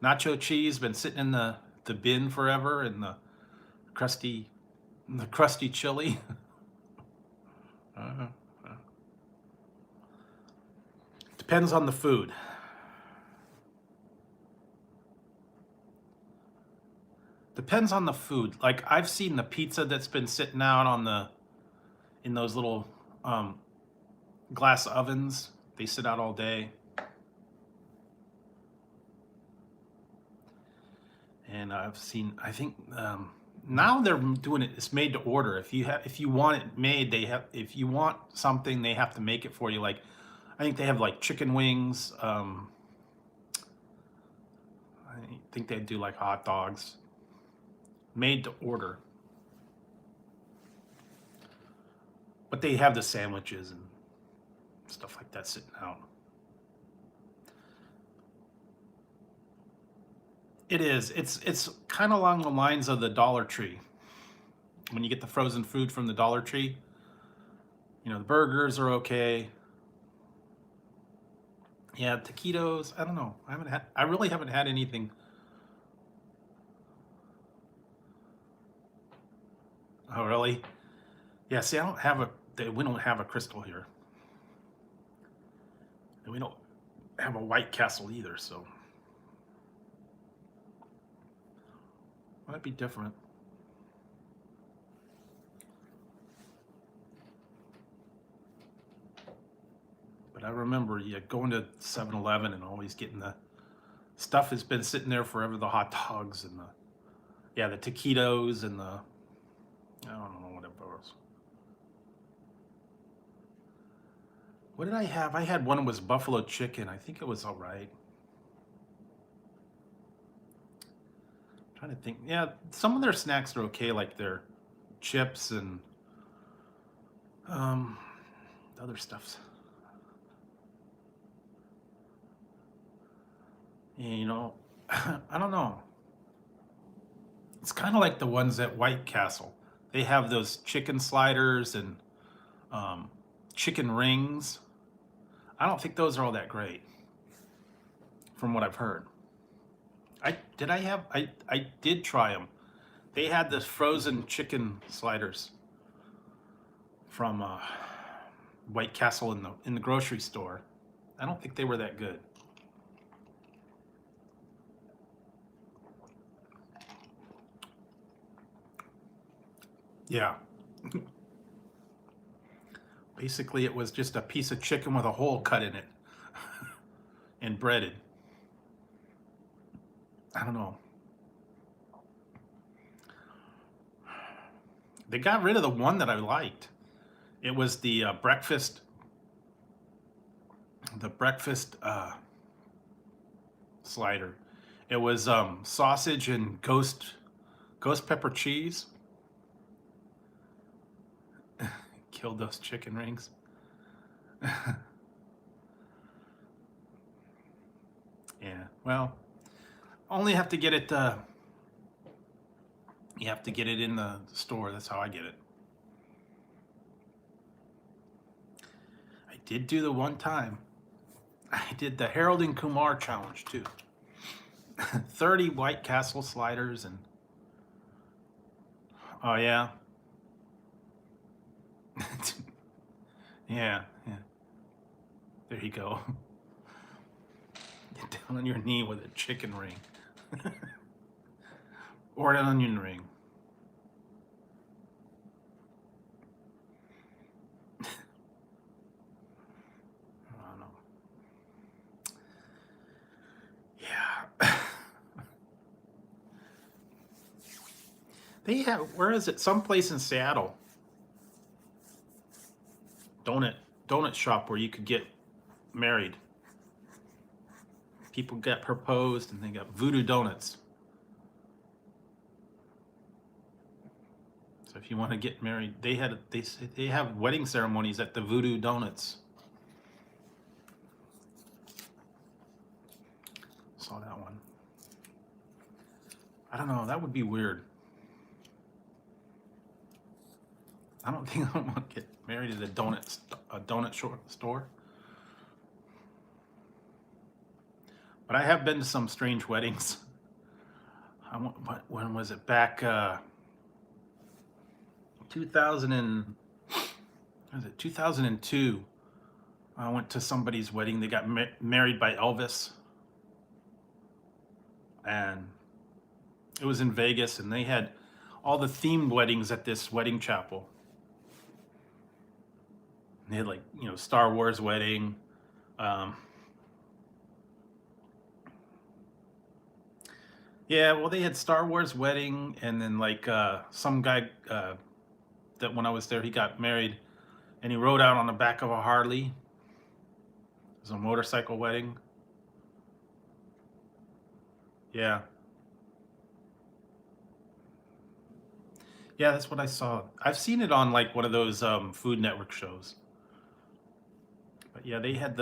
nacho cheese been sitting in the bin forever and crusty the crusty chili? uh, Depends on the food. Depends on the food. Like I've seen the pizza that's been sitting out in those little glass ovens. They sit out all day. And I've seen. I think now they're doing it. It's made to order. If you want it made, they have. If you want something, they have to make it for you. Like I think they have like chicken wings. I think they do like hot dogs. Made to order. But they have the sandwiches and stuff like that sitting out. It is. It's kind of along the lines of the Dollar Tree. When you get the frozen food from the Dollar Tree, the burgers are okay. Yeah, taquitos. I don't know. I really haven't had anything. Oh, really? Yeah. See, I don't have we don't have a Crystal here, and we don't have a White Castle either. So might be different. But I remember, yeah, going to 7-Eleven and always getting the stuff has been sitting there forever. The hot dogs and the taquitos and I don't know what it was. What did I have? I had one that was buffalo chicken. I think it was all right. I'm trying to think. Yeah, some of their snacks are okay, like their chips and um, other stuffs. Yeah, I don't know. It's kind of like the ones at White Castle. They have those chicken sliders and um, chicken rings. I don't think those are all that great, from what I've heard. I did try them. They had the frozen chicken sliders from White Castle in the grocery store. I don't think they were that good. Yeah. Basically, it was just a piece of chicken with a hole cut in it and breaded. I don't know. They got rid of the one that I liked. It was the breakfast slider. It was sausage and ghost pepper cheese. Killed those chicken rings. Yeah, well, only have to get it. You have to get it in the store. That's how I get it. I did do the one time. I did the Harold and Kumar challenge too. 30 White Castle sliders and oh yeah. Yeah. There you go. Get down on your knee with a chicken ring. Or an onion ring. I don't know. Yeah. They have, where is it? Someplace in Seattle. Donut shop where you could get married. People get proposed and they got voodoo donuts. So if you want to get married, they have wedding ceremonies at the Voodoo Donuts. Saw that one. I don't know. That would be weird. I don't think I want to get married at a donut store. But I have been to some strange weddings. When was it? Back 2002. I went to somebody's wedding. They got married by Elvis, and it was in Vegas, and they had all the themed weddings at this wedding chapel. They had Star Wars wedding. Yeah, well, they had Star Wars wedding, and then some guy that when I was there, he got married, and he rode out on the back of a Harley. It was a motorcycle wedding. Yeah. Yeah, that's what I saw. I've seen it on one of those Food Network shows. But yeah, they had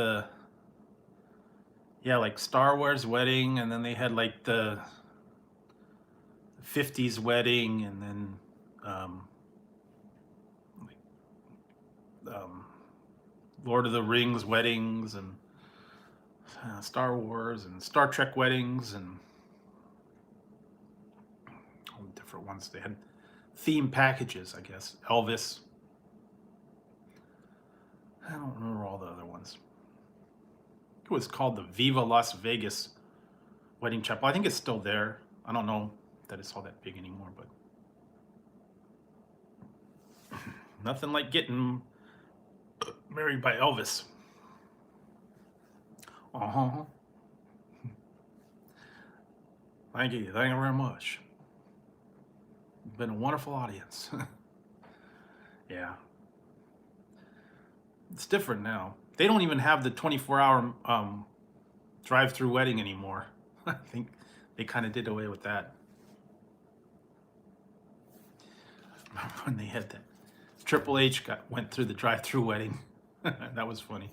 Star Wars wedding, and then they had 50s wedding, and then um, Lord of the Rings weddings, and Star Wars and Star Trek weddings, and all the different ones. They had theme packages, I guess. Elvis. I don't remember all the other ones. It was called the Viva Las Vegas Wedding Chapel. I think it's still there. I don't know that it's all that big anymore, but nothing like getting married by Elvis. Uh-huh. Thank you. Thank you very much. You've been a wonderful audience. Yeah. It's different now. They don't even have the 24-hour drive-through wedding anymore. I think they kind of did away with that. Remember when they had that Triple H went through the drive-through wedding? That was funny.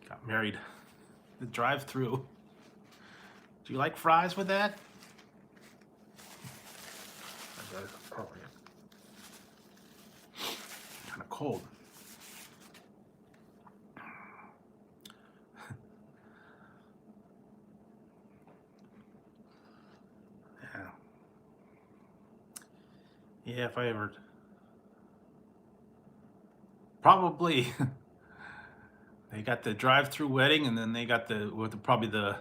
Got married the drive-through. Do you like fries with that? Kind of cold. Yeah, if I ever, probably they got the drive-through wedding, and then they got probably the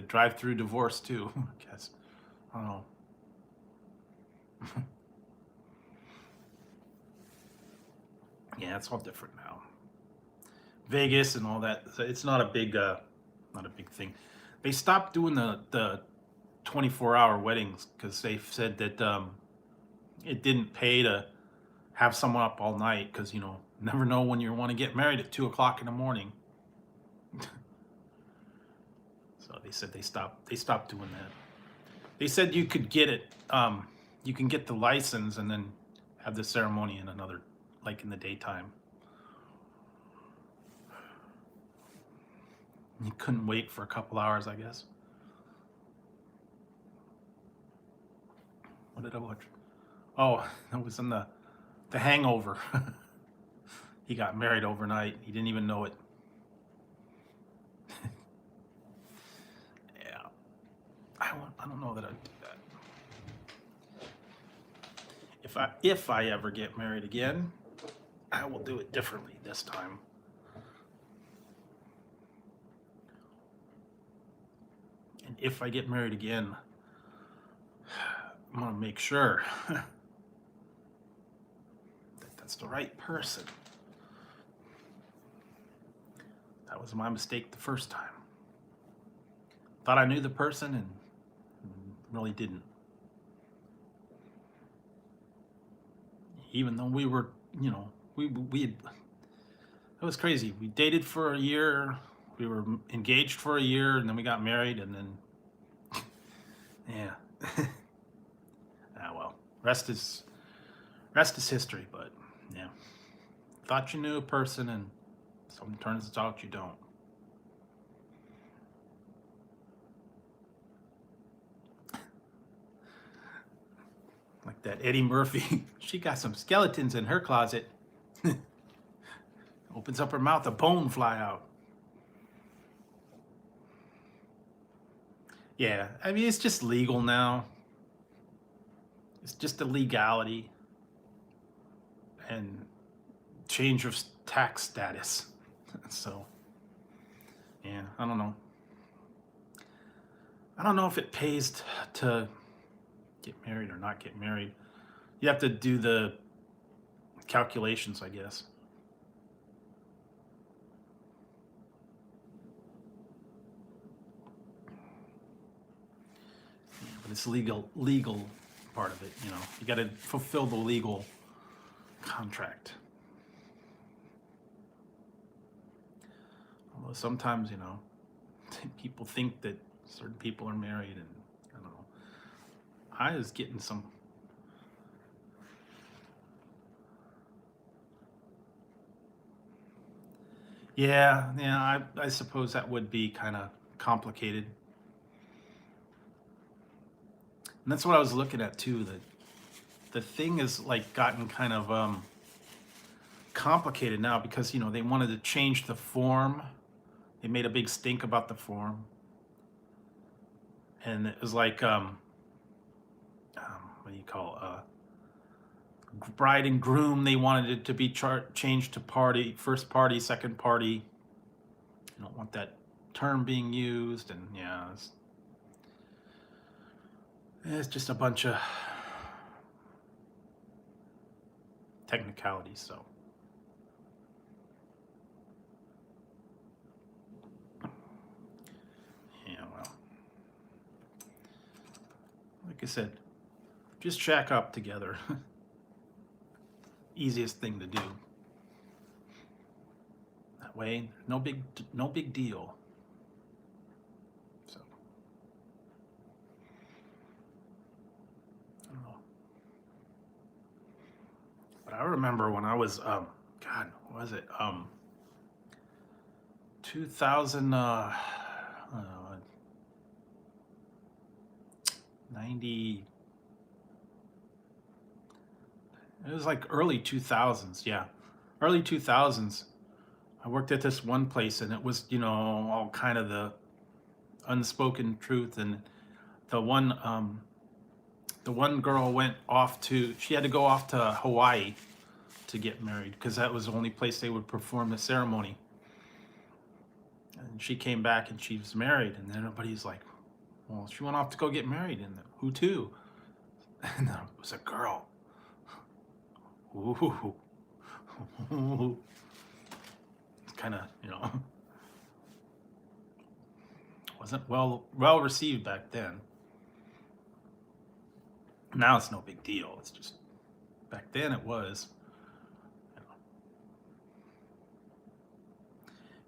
drive-through divorce too. I guess I don't know. Yeah, it's all different now. Vegas and all that. So it's not a big thing. They stopped doing the 24-hour weddings because they said that it didn't pay to have someone up all night, because never know when you want to get married at 2 o'clock in the morning. So they said they stopped doing that. They said you could get it, you can get the license and then have the ceremony in another, like in the daytime. You couldn't wait for a couple hours, I guess. What did I watch? Oh, that was in the Hangover. He got married overnight. He didn't even know it. Yeah. I don't know that I'd do that. If I ever get married again, I will do it differently this time. And if I get married again, I'm gonna make sure that that's the right person. That was my mistake the first time. Thought I knew the person and really didn't. Even though we were, we had, it was crazy. We dated for a year, we were engaged for a year, and then we got married, and then, yeah. Well, rest is history, but yeah. Thought you knew a person, and turns out you don't. Like that Eddie Murphy, she got some skeletons in her closet. Opens up her mouth, a bone fly out. Yeah, I mean, it's just legal now. It's just a legality and change of tax status. So, yeah, I don't know. I don't know if it pays to get married or not get married. You have to do the calculations, I guess. Yeah, but it's legal part of it, You got to fulfill the legal contract. Although sometimes, people think that certain people are married, and I don't know. I was getting some. Yeah, I suppose that would be kind of complicated. And that's what I was looking at too. The thing is like gotten kind of complicated now because they wanted to change the form. They made a big stink about the form, and it was like what do you call bride and groom. They wanted it to be changed to party, first party, second party. You don't want that term being used, and yeah, it's just a bunch of technicalities. So yeah, well, like I said, just shack up together. Easiest thing to do. That way, no big deal. So I don't know. But I remember when I was God, what was it? 2000 90. It was like early 2000s, yeah. Early 2000s. I worked at this one place and it was, all kind of the unspoken truth. And the one girl went off she had to go off to Hawaii to get married because that was the only place they would perform the ceremony. And she came back and she was married, and then everybody's like, well, she went off to go get married, and who to? And it was a girl. Ooh. It's kind of, wasn't well received back then. Now it's no big deal. It's just back then it was.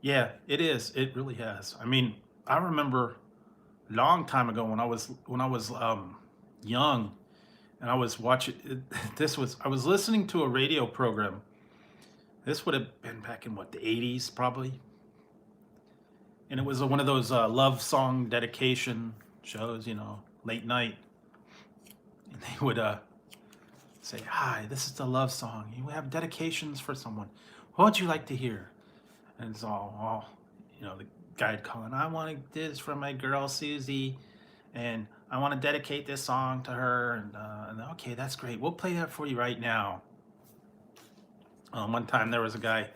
Yeah, it is. It really has. I mean, I remember a long time ago when I was young, and I was watching. I was listening to a radio program. This would have been back in the 80s probably, and it was one of those love song dedication shows, late night, and they would say, "Hi, this is the love song. You have dedications for someone. What would you like to hear?" And it's all the guy'd call in, "I want this from my girl Susie, and I want to dedicate this song to her." And okay, that's great. We'll play that for you right now. One time there was a guy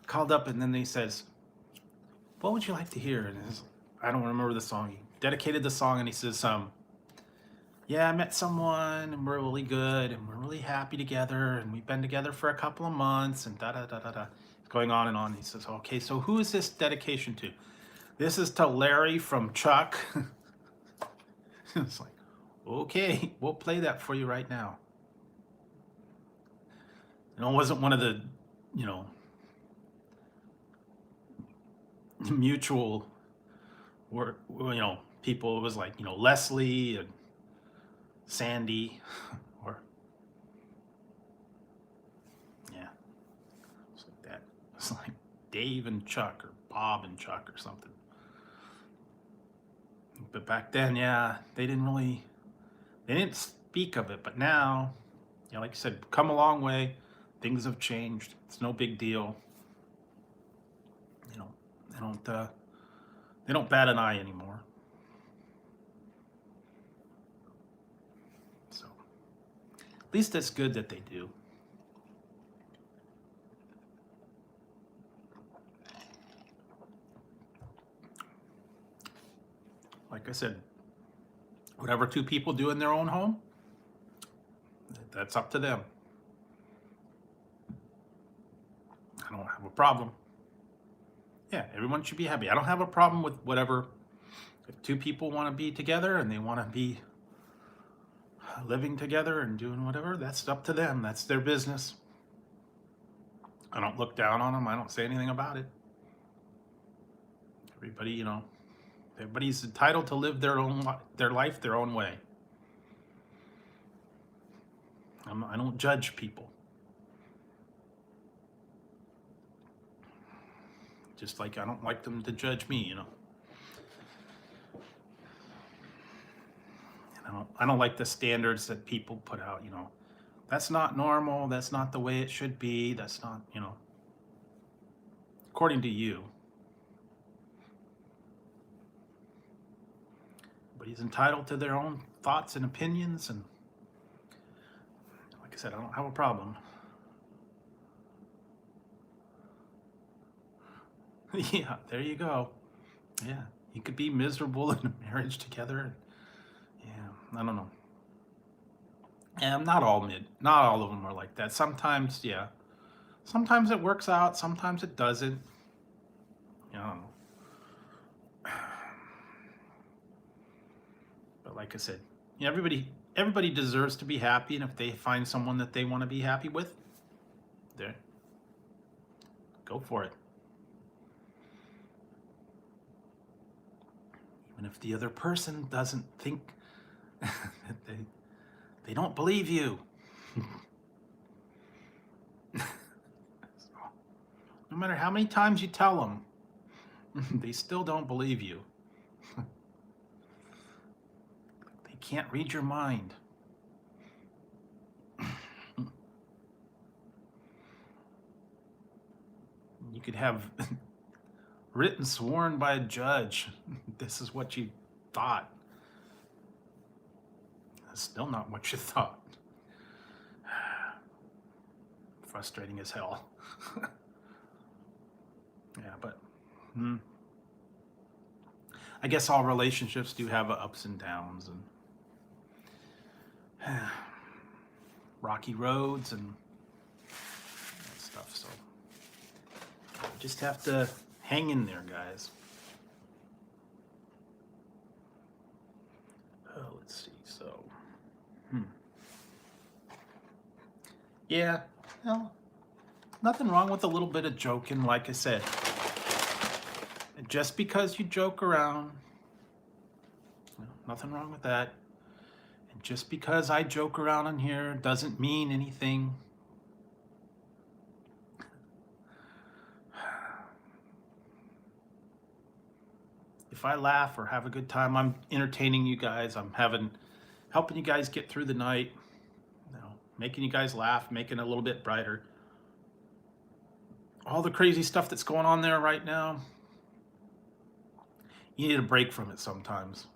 called up, and then he says, "What would you like to hear?" And I don't remember the song. He dedicated the song, and he says, "Yeah, I met someone, and we're really good, and we're really happy together, and we've been together for a couple of months, and da da da da da." Going on and on. He says, "Okay, so who is this dedication to?" "This is to Larry from Chuck." It's like, okay, we'll play that for you right now. It wasn't one of the, mutual work, people. It was like, Leslie and Sandy, or yeah, it's like that. It's like Dave and Chuck, or Bob and Chuck, or something. But back then, yeah, they didn't speak of it. But now, like I said, come a long way. Things have changed. It's no big deal. They don't bat an eye anymore. So at least it's good that they do. Like I said, whatever two people do in their own home, that's up to them. I don't have a problem. Yeah, everyone should be happy. I don't have a problem with whatever. If two people want to be together and they want to be living together and doing whatever, that's up to them. That's their business. I don't look down on them. I don't say anything about it. Everybody, everybody's entitled to live their life their own way. I don't judge people. Just like I don't like them to judge me, I don't like the standards that people put out, you know. That's not normal, that's not the way it should be, that's not, you know, according to you. But he's entitled to their own thoughts and opinions, and like I said, I don't have a problem. Yeah, there you go. Yeah, you could be miserable in a marriage together. Yeah, I don't know. And not all of them are like that. Sometimes, yeah. Sometimes it works out, sometimes it doesn't. You know. But like I said, yeah, everybody deserves to be happy, and if they find someone that they want to be happy with, there, go for it. Even if the other person doesn't think that they don't believe you. No matter how many times you tell them, they still don't believe you. They can't read your mind. You could have written sworn by a judge, this is what you thought. That's still not what you thought. Frustrating as hell. Yeah, but I guess all relationships do have ups and downs and rocky roads and that stuff. So you just have to hang in there, guys. Oh, let's see. So, yeah, well, nothing wrong with a little bit of joking, like I said. Just because you joke around, nothing wrong with that. And just because I joke around on here doesn't mean anything. If I laugh or have a good time, I'm entertaining you guys. I'm helping you guys get through the night, making you guys laugh, making it a little bit brighter. All the crazy stuff that's going on there right now, you need a break from it sometimes.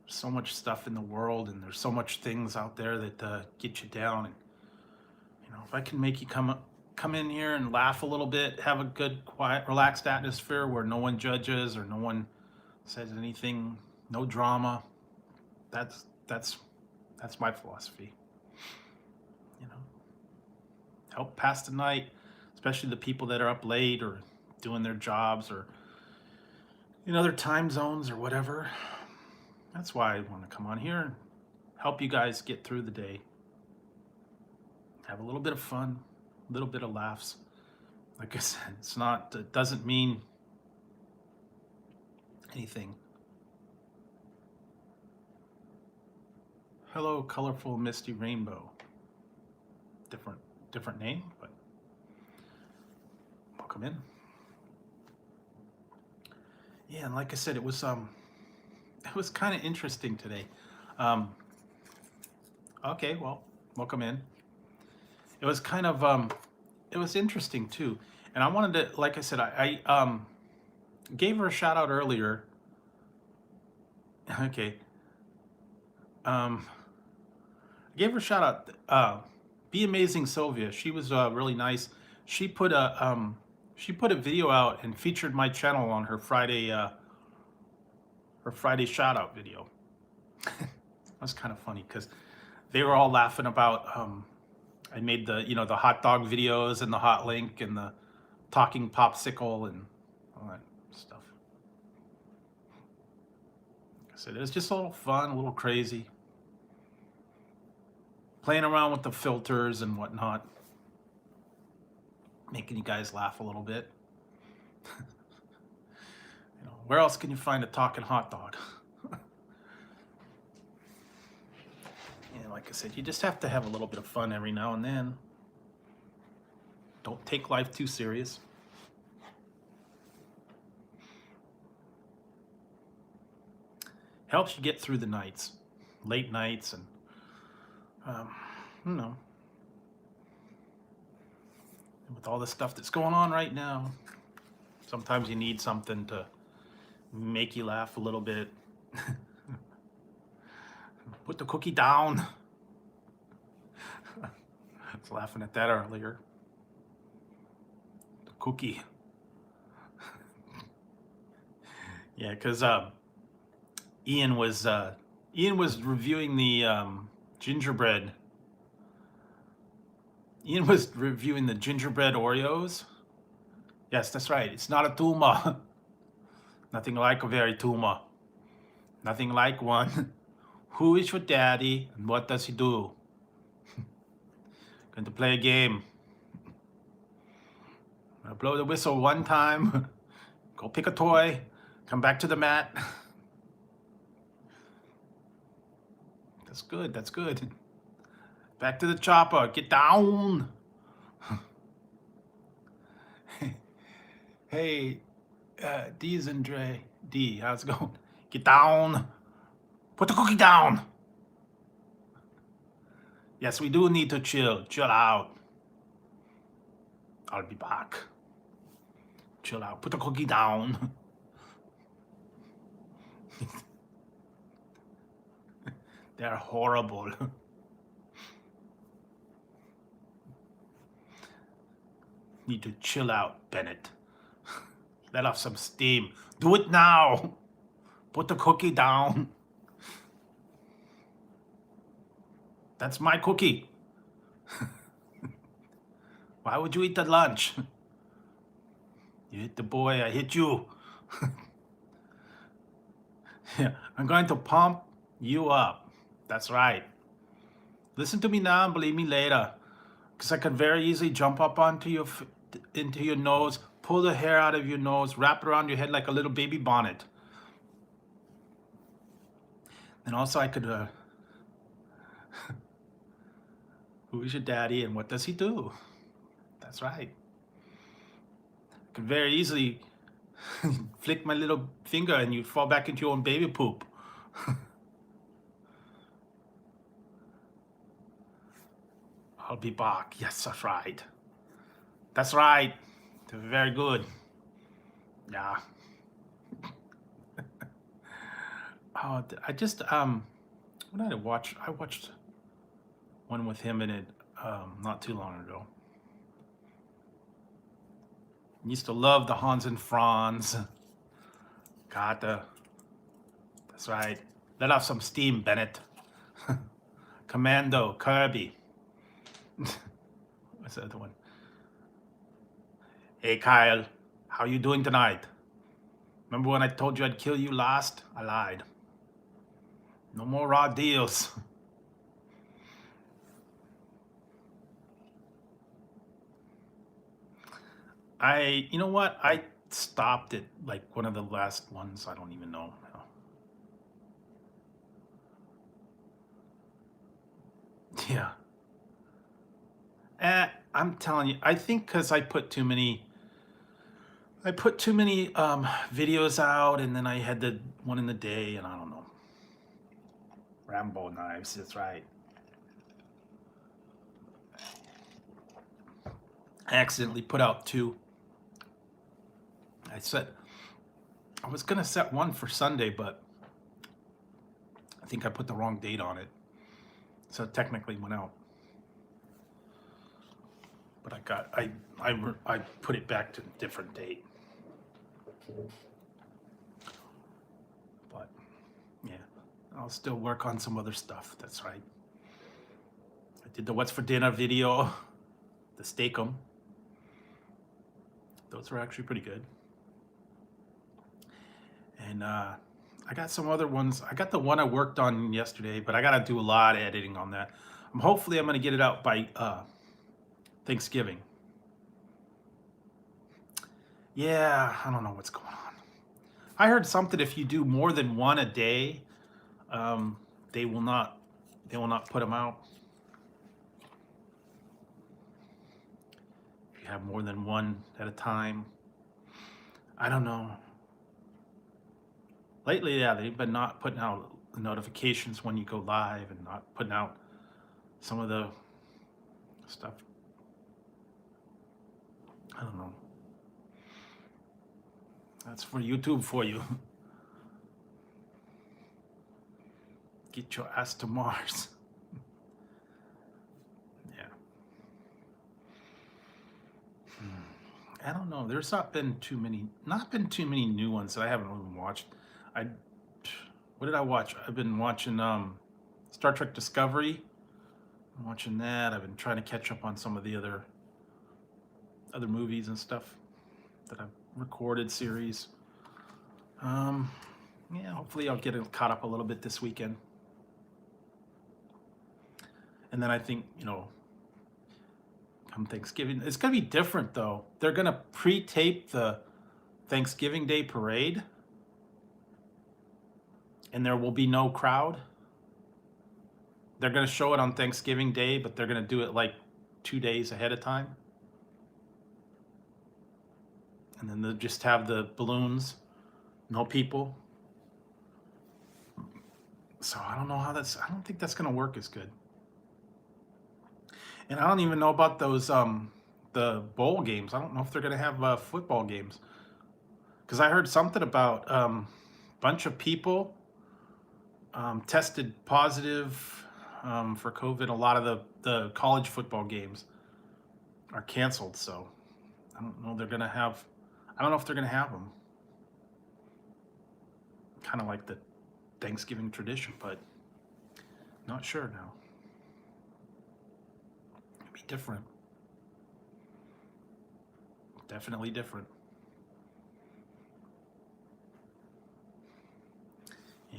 There's so much stuff in the world, and there's so much things out there that get you down. And if I can make you come in here and laugh a little bit, have a good, quiet, relaxed atmosphere where no one judges or no one says anything, no drama. That's my philosophy. Help pass the night, especially the people that are up late or doing their jobs or in other time zones or whatever. That's why I want to come on here and help you guys get through the day. Have a little bit of fun, a little bit of laughs. Like I said, it doesn't mean anything. Hello, colorful misty rainbow. Different name, but welcome in. Yeah, and like I said, it was kind of interesting today. Okay, well, welcome in. It was kind of it was interesting too, and I wanted to, like I said, I gave her a shout out earlier. Okay. I gave her a shout out. Be Amazing Sylvia. She was really nice. She put a video out and featured my channel on her Friday shout out video. That was kind of funny because they were all laughing about I made the the hot dog videos and the hot link and the talking popsicle and all that stuff. Like I said, it was just a little fun, a little crazy. Playing around with the filters and whatnot. Making you guys laugh a little bit. Where else can you find a talking hot dog? And like I said, you just have to have a little bit of fun every now and then. Don't take life too serious. Helps you get through the nights, late nights, and you know, with all the stuff that's going on right now, sometimes you need something to make you laugh a little bit. Put the cookie down. I was laughing at that earlier. The cookie. Yeah, because Ian was reviewing the gingerbread. Ian was reviewing the gingerbread Oreos. Yes, that's right. It's not a tumor. Nothing like a very tumor. Nothing like one. Who is your daddy and what does he do? Going to play a game. I'll blow the whistle one time. Go pick a toy. Come back to the mat. That's good. That's good. Back to the chopper. Get down. Hey, D's and Dre. D, how's it going? Get down. Put the cookie down. Yes, we do need to chill. Chill out. I'll be back. Chill out. Put the cookie down. They're horrible. Need to chill out, Bennett. Let off some steam. Do it now. Put the cookie down. That's my cookie. Why would you eat the lunch? You hit the boy, I hit you. Yeah, I'm going to pump you up. That's right. Listen to me now and believe me later. Because I could very easily jump up onto into your nose, pull the hair out of your nose, wrap it around your head like a little baby bonnet. And also I could, who is your daddy and what does he do? That's right. I could very easily flick my little finger and you'd fall back into your own baby poop. I'll be back. Yes, that's right. That's right. Very good. Yeah. Oh, I just what did I watch? I watched one with him in it not too long ago. Used to love the Hans and Franz. Got the. That's right. Let off some steam, Bennett. Commando, Kirby. What's the other one? Hey Kyle, how you doing tonight? Remember when I told you I'd kill you last? I lied. No more raw deals. You know what? I stopped it like one of the last ones. I don't even know. Yeah. I'm telling you, I think because I put too many videos out, and then I had the one in the day, and I don't know. Rambo knives, that's right. I accidentally put out 2. I was gonna set one for Sunday, but I think I put the wrong date on it, so it technically went out. But I put it back to a different date. But yeah, I'll still work on some other stuff. That's right. I did the what's for dinner video, the steak-'em. Those were actually pretty good. And I got some other ones. I got the one I worked on yesterday, but I got to do a lot of editing on that. Hopefully I'm going to get it out by Thanksgiving. Yeah, I don't know what's going on. I heard something, if you do more than one a day, they will not put them out. If you have more than one at a time, I don't know. lately, yeah, they've been not putting out notifications when you go live and not putting out some of the stuff. I don't know. That's for YouTube for you. Get your ass to Mars. Yeah. I don't know. There's not been too many new ones that I haven't even watched. I, what did I watch? I've been watching Star Trek Discovery. I'm watching that. I've been trying to catch up on some of the other movies and stuff that I've recorded series. Yeah, hopefully I'll get it caught up a little bit this weekend. And then I think, come Thanksgiving, it's gonna be different though. They're gonna pre-tape the Thanksgiving Day parade, and there will be no crowd. They're gonna show it on Thanksgiving Day, but they're gonna do it like 2 days ahead of time. And then they'll just have the balloons, no people. So I don't know how I don't think that's gonna work as good. And I don't even know about those the bowl games. I don't know if they're gonna have football games. Because I heard something about bunch of people tested positive for COVID. A lot of the college football games are canceled. So I don't know I don't know if they're gonna have them. Kind of like the Thanksgiving tradition, but not sure now. It'd be different. Definitely different.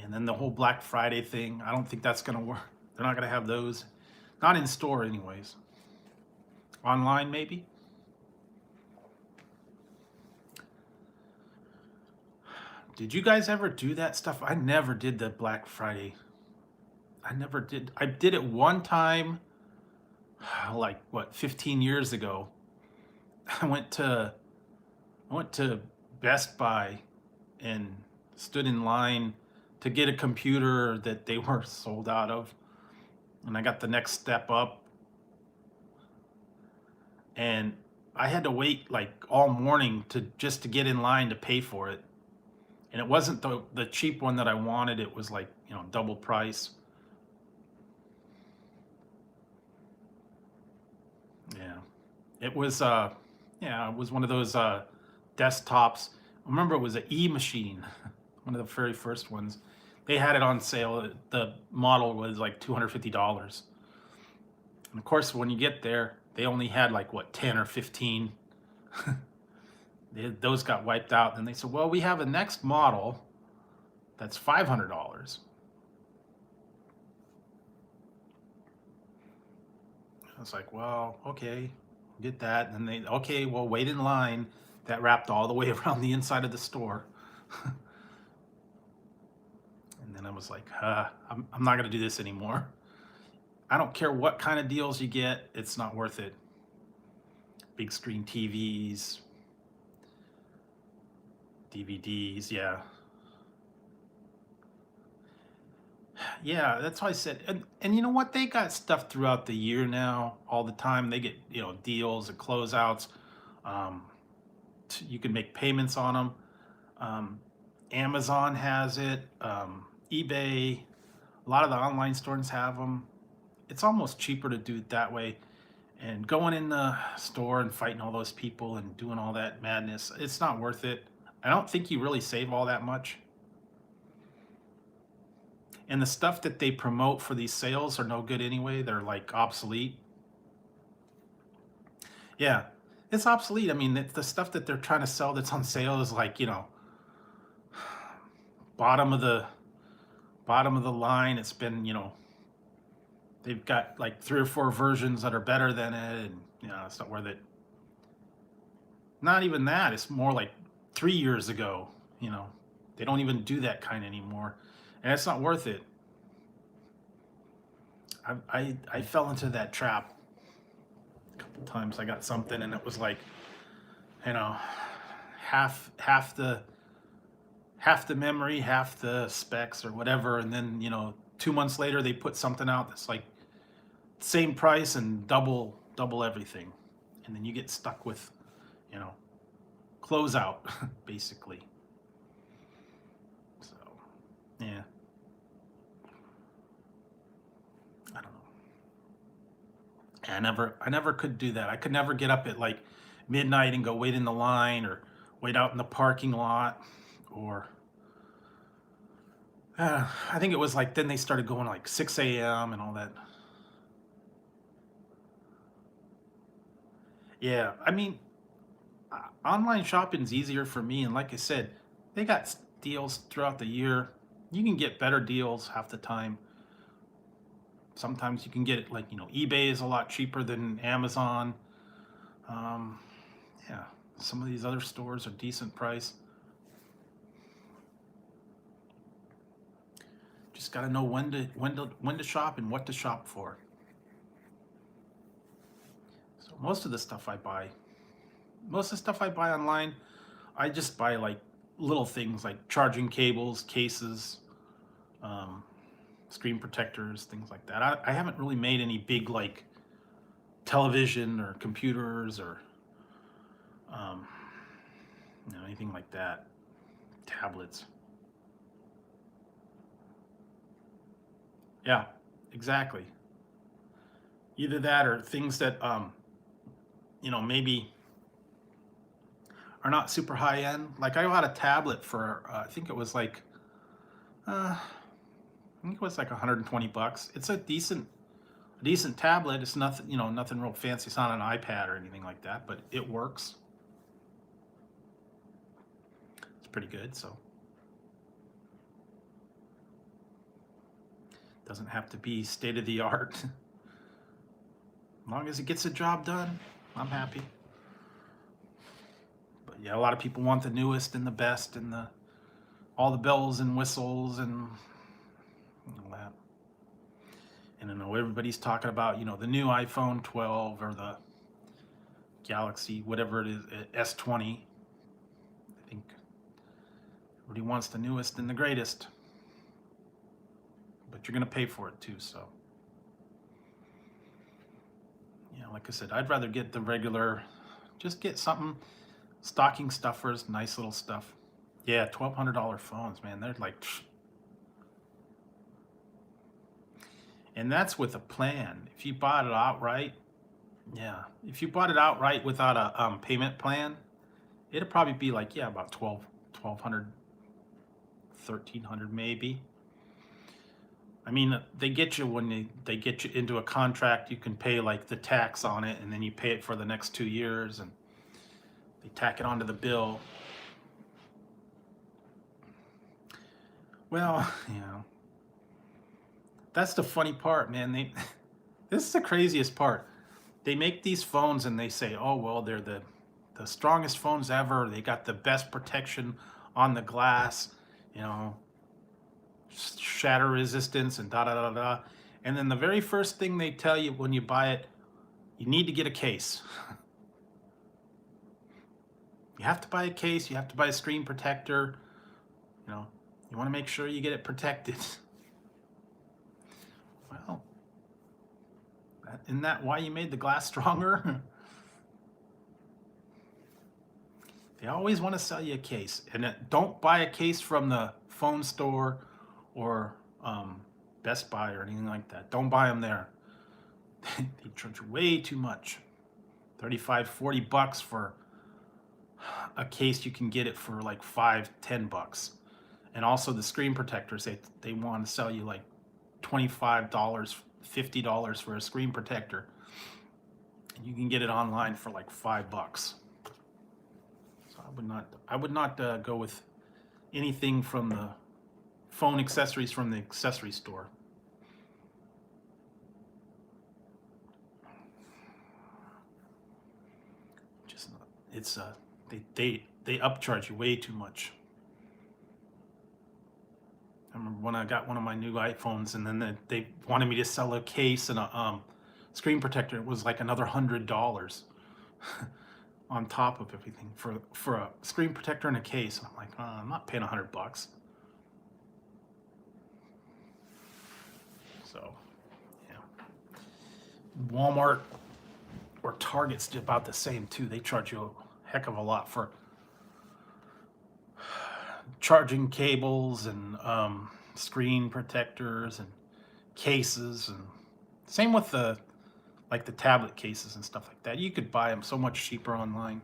And then the whole Black Friday thing, I don't think that's going to work. They're not going to have those. Not in store, anyways. Online, maybe. Did you guys ever do that stuff? I never did the Black Friday. I never did. I did it one time, like what, 15 years ago. I went to Best Buy and stood in line to get a computer that they were sold out of. And I got the next step up. And I had to wait like all morning just to get in line to pay for it. And it wasn't the cheap one that I wanted. It was like, double price. Yeah. It was it was one of those desktops. I remember it was an E-machine, one of the very first ones. They had it on sale. The model was like $250. And of course, when you get there, they only had like 10 or 15. Those got wiped out. And they said, well, we have a next model that's $500. I was like, well, okay, get that. And then okay, well, wait in line. That wrapped all the way around the inside of the store. And then I was like, I'm not going to do this anymore. I don't care what kind of deals you get. It's not worth it. Big screen TVs, DVDs, yeah. Yeah, that's why I said, and you know what? They got stuff throughout the year now, all the time. They get, deals and closeouts. Um, you can make payments on them. Amazon has it. eBay, a lot of the online stores have them. It's almost cheaper to do it that way. And going in the store and fighting all those people and doing all that madness, it's not worth it. I don't think you really save all that much. And the stuff that they promote for these sales are no good anyway. They're like obsolete. Yeah, it's obsolete. I mean, the stuff that they're trying to sell that's on sale is like, bottom of the line. It's been, they've got like 3 or 4 versions that are better than it, and it's not worth it. Not even that. It's more like 3 years ago. They don't even do that kind anymore, and it's not worth it. I fell into that trap a couple times. I got something, and it was like, half half the memory, half the specs or whatever, and then 2 months later they put something out that's like same price and double everything, and then you get stuck with you know closeout basically. So yeah, I don't know. I never could do that. I could never get up at like midnight and go wait in the line or wait out in the parking lot, or I think it was like then they started going like 6 a.m. and all that. Yeah, I mean, online shopping's easier for me, and like I said, they got deals throughout the year. You can get better deals half the time. Sometimes you can get it like eBay is a lot cheaper than Amazon. Um, yeah, some of these other stores are decent price. Just got to know when to shop and what to shop for. So most of the stuff I buy online, I just buy like little things like charging cables, cases, um, screen protectors, things like that. I haven't really made any big like television or computers or um, anything like that. Tablets. Yeah, exactly. Either that or things that maybe are not super high end. Like I got a tablet for I think it was like I think it was like 120 bucks. It's a decent tablet. It's nothing, nothing real fancy. It's not an iPad or anything like that, but it works. It's pretty good. So it doesn't have to be state of the art. As long as it gets the job done, I'm happy. But yeah, a lot of people want the newest and the best and the all the bells and whistles and all that. And I know everybody's talking about, the new iPhone 12 or the Galaxy, whatever it is, S20. I think everybody wants the newest and the greatest, but you're going to pay for it too. So, yeah, like I said, I'd rather get the regular, just get something, stocking stuffers, nice little stuff. Yeah, $1,200 phones, man. They're like, and that's with a plan. If you bought it outright, yeah, if you bought it outright without a payment plan, it'd probably be like, yeah, about 1,200, 1,300 maybe. I mean, they get you when they get you into a contract, you can pay like the tax on it, and then you pay it for the next 2 years, and they tack it onto the bill. Well, that's the funny part, man. This is the craziest part. They make these phones and they say, oh, well, they're the strongest phones ever. They got the best protection on the glass, you know, shatter resistance and da da da da. And then the very first thing they tell you when you buy it, you need to get a case. You have to buy a case. You have to buy a screen protector. You want to make sure you get it protected. Well, isn't that why you made the glass stronger? They always want to sell you a case. And don't buy a case from the phone store or Best Buy or anything like that. Don't buy them there. They charge way too much. 35, 40 bucks for a case. You can get it for like 5, 10 bucks. And also the screen protectors, they want to sell you like $25, $50 for a screen protector. And you can get it online for like $5. So I would not go with anything from the phone accessories from the accessory store. Just not, it's they upcharge you way too much. I remember when I got one of my new iPhones, and then they wanted me to sell a case and a screen protector. It was like another $100. on top of everything for a screen protector and a case. And I'm like, I'm not paying $100. So, yeah. Walmart or Target's about the same too. They charge you a heck of a lot for charging cables and screen protectors and cases, and same with the tablet cases and stuff like that. You could buy them so much cheaper online.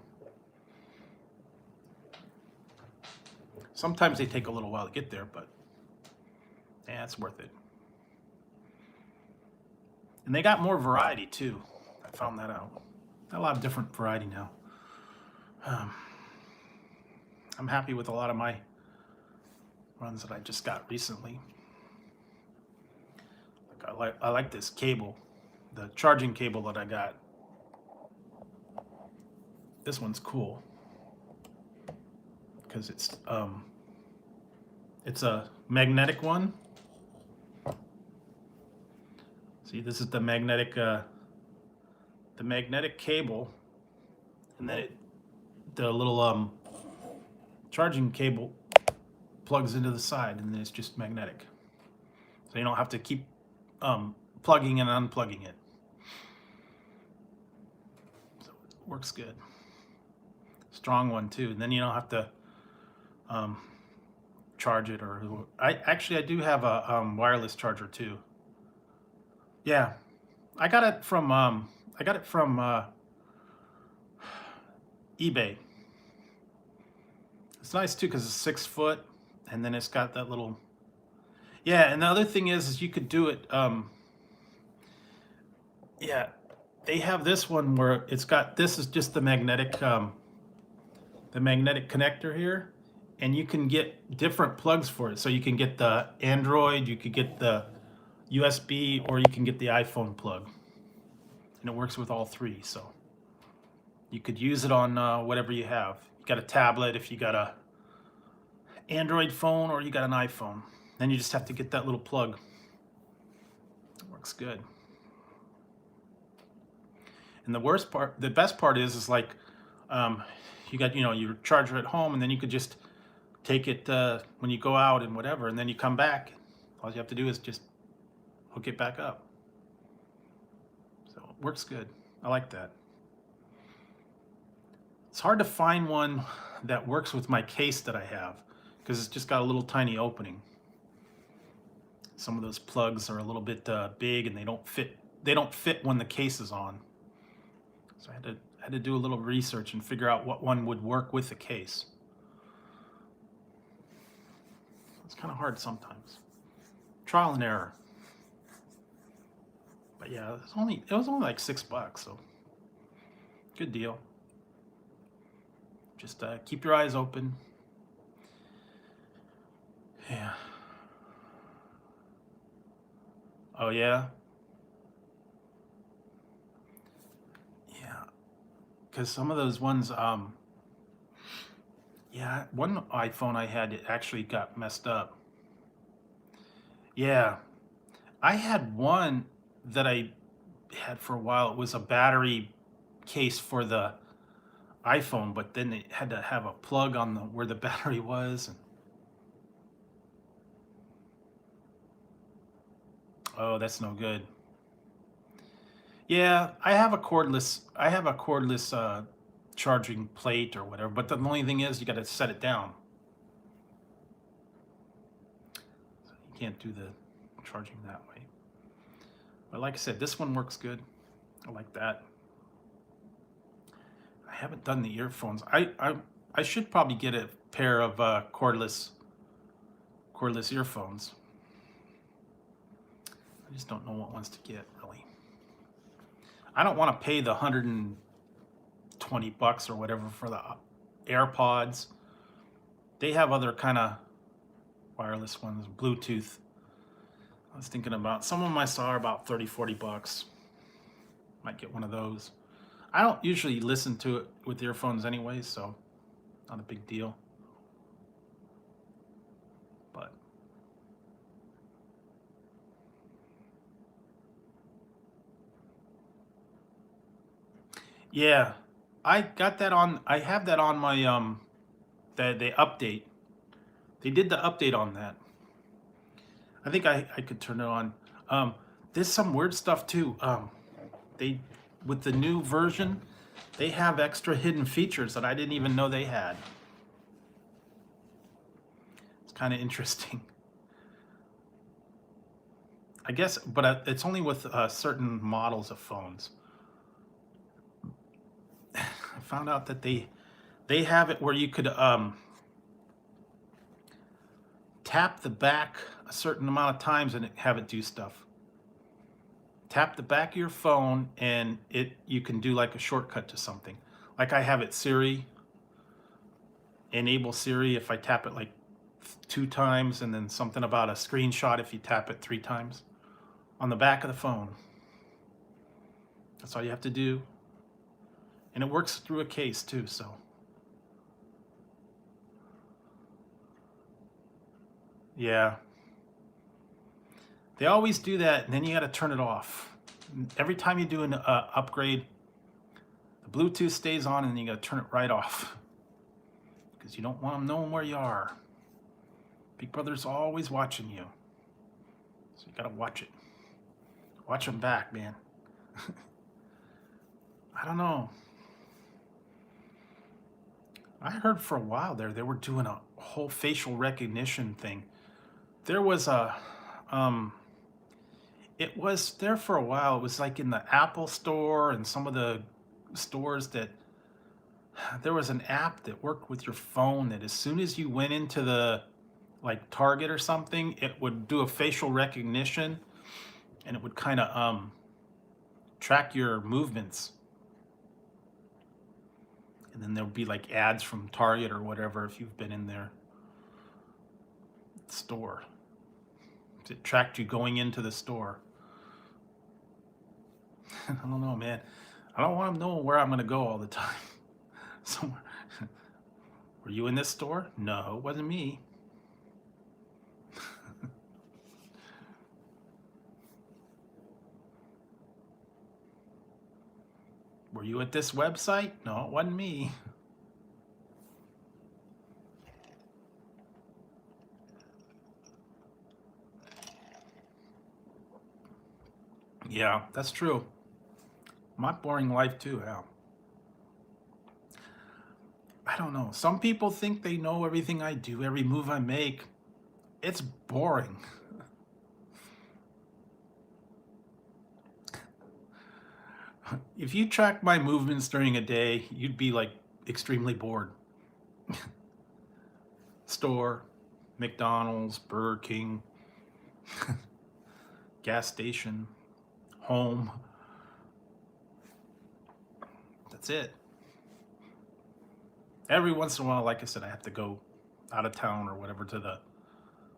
Sometimes they take a little while to get there, but yeah, it's worth it. And they got more variety too. I found that out. A lot of different variety now. I'm happy with a lot of my runs that I just got recently. I like this cable, the charging cable that I got. This one's cool because it's a magnetic one. See, this is the magnetic cable, and then the little charging cable plugs into the side, and then it's just magnetic. So you don't have to keep plugging and unplugging it. So it works good. Strong one too, and then you don't have to charge it. Or I do have a wireless charger too. Yeah, I got it from eBay. It's nice too because it's 6 foot, and then it's got that little. Yeah, and the other thing is you could do it. Yeah, they have this one where it's got, this is just the magnetic connector here, and you can get different plugs for it. So you can get the Android, you could get the USB, or you can get the iPhone plug, and it works with all three. So you could use it on whatever you have. You got a tablet, if you got a Android phone, or you got an iPhone. Then you just have to get that little plug. It works good. And the best part is like you got your charger at home, and then you could just take it when you go out and whatever, and then you come back. All you have to do is just hook it back up. So it works good. I like that. It's hard to find one that works with my case that I have, because it's just got a little tiny opening. Some of those plugs are a little bit big, and they don't fit. They don't fit when the case is on. So I had to do a little research and figure out what one would work with the case. It's kind of hard sometimes. Trial and error. But yeah, it was only like $6, so good deal. Just keep your eyes open. Yeah. Oh yeah. Yeah. Because some of those ones, yeah, one iPhone I had, it actually got messed up. Yeah. I had one that I had for a while. It was a battery case for the iPhone, but then it had to have a plug on where the battery was. And oh, that's no good. Yeah, I have a cordless charging plate or whatever, but the only thing is you got to set it down. So you can't do the charging that way. But like I said, this one works good. I like that. I haven't done the earphones. I should probably get a pair of cordless earphones. I just don't know what ones to get, really. I don't want to pay the $120 or whatever for the AirPods. They have other kind of wireless ones, Bluetooth. I was thinking about, some of them I saw are about $30-40. Might get one of those. I don't usually listen to it with earphones anyway, so not a big deal. But yeah, I got that on. I have that on my the update. They did the update on that. I think I could turn it on. Um, there's some weird stuff too. They with the new version, they have extra hidden features that I didn't even know they had. It's kind of interesting. I guess, but it's only with certain models of phones. I found out that they have it where you could tap the back a certain amount of times and have it do stuff. Tap the back of your phone and you can do like a shortcut to something. Like I have it enable Siri if I tap it like 2 times, and then something about a screenshot if you tap it 3 times on the back of the phone. That's all you have to do. And it works through a case too, so. Yeah. They always do that, and then you got to turn it off. Every time you do an upgrade, the Bluetooth stays on, and then you got to turn it right off because you don't want them knowing where you are. Big Brother's always watching you, so you got to watch it. Watch them back, man. I don't know. I heard for a while there they were doing a whole facial recognition thing. There was it was there for a while. It was like in the Apple store and some of the stores that there was an app that worked with your phone that as soon as you went into the like Target or something, it would do a facial recognition and it would kind of track your movements. And then there would be like ads from Target or whatever if you've been in their store. It tracked you going into the store. I don't know, man. I don't want them knowing where I'm going to go all the time. Somewhere. Were you in this store? No, it wasn't me. Were you at this website? No, it wasn't me. Yeah, that's true. My boring life too, Al. I don't know. Some people think they know everything I do, every move I make. It's boring. If you tracked my movements during a day, you'd be like extremely bored. Store, McDonald's, Burger King, gas station, home. That's it. Every once in a while, like I said, I have to go out of town or whatever to the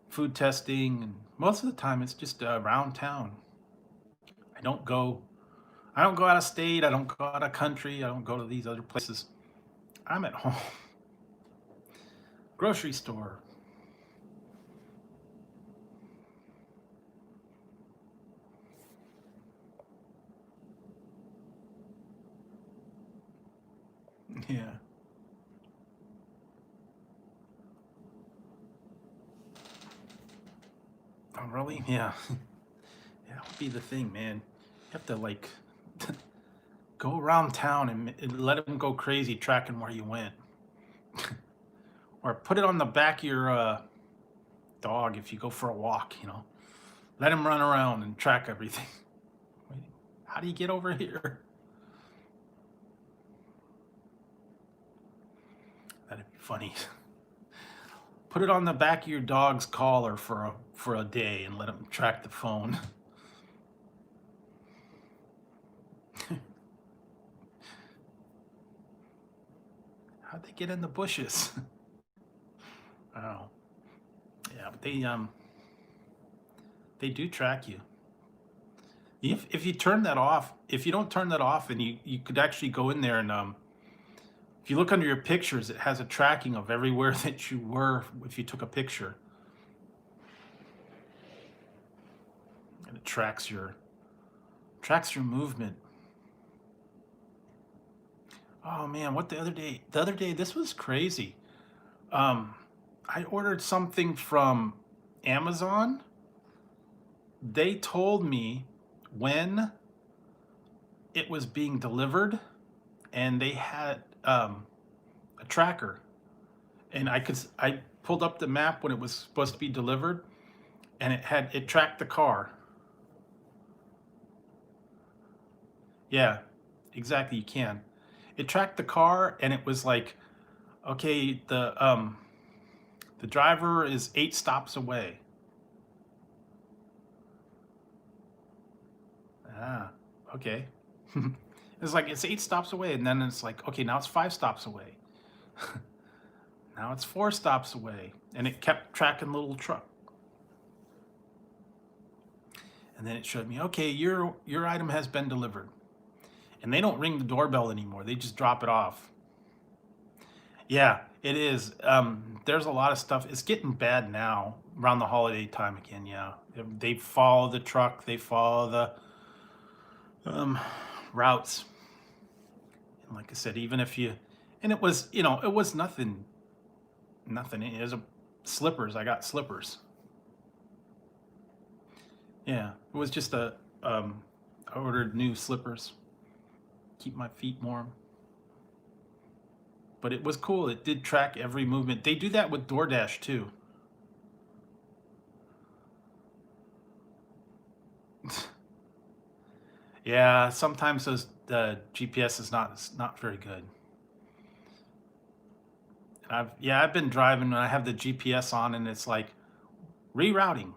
food testing, and most of the time it's just around town. I don't go out of state, I don't go out of country, I don't go to these other places. I'm at home. Grocery store. Yeah. Oh, really? Yeah. Yeah, that would be the thing, man. You have to like go around town and let them go crazy tracking where you went. Or put it on the back of your dog if you go for a walk, you know. Let him run around and track everything. Wait, how do you get over here? That'd be funny. Put it on the back of your dog's collar for a day and let him track the phone. How'd they get in the bushes? Oh, yeah, but they do track you. If you turn that off, if you don't turn that off, and you could actually go in there and if you look under your pictures, it has a tracking of everywhere that you were if you took a picture, and it tracks your movement. Oh man, what the other day? The other day, this was crazy. Um, I ordered something from Amazon. They told me when it was being delivered, and they had a tracker, and I pulled up the map when it was supposed to be delivered, and it tracked the car. Yeah, exactly. You can. It tracked the car, and it was like, okay, the driver is 8 stops away. Ah, okay. It's like it's 8 stops away, and then it's like, okay, now it's 5 stops away. Now it's 4 stops away, and it kept tracking the little truck. And then it showed me, okay, your item has been delivered. And they don't ring the doorbell anymore. They just drop it off. Yeah, it is. There's a lot of stuff. It's getting bad now around the holiday time again. Yeah, they follow the truck. They follow the routes. And like I said, even if you, and it was, it was nothing. Nothing. It was slippers. I got slippers. Yeah, it was just I ordered new slippers. Keep my feet warm. But it was cool. It did track every movement. They do that with DoorDash too. Yeah, sometimes the GPS is not very good. And I've been driving and I have the GPS on and it's like rerouting.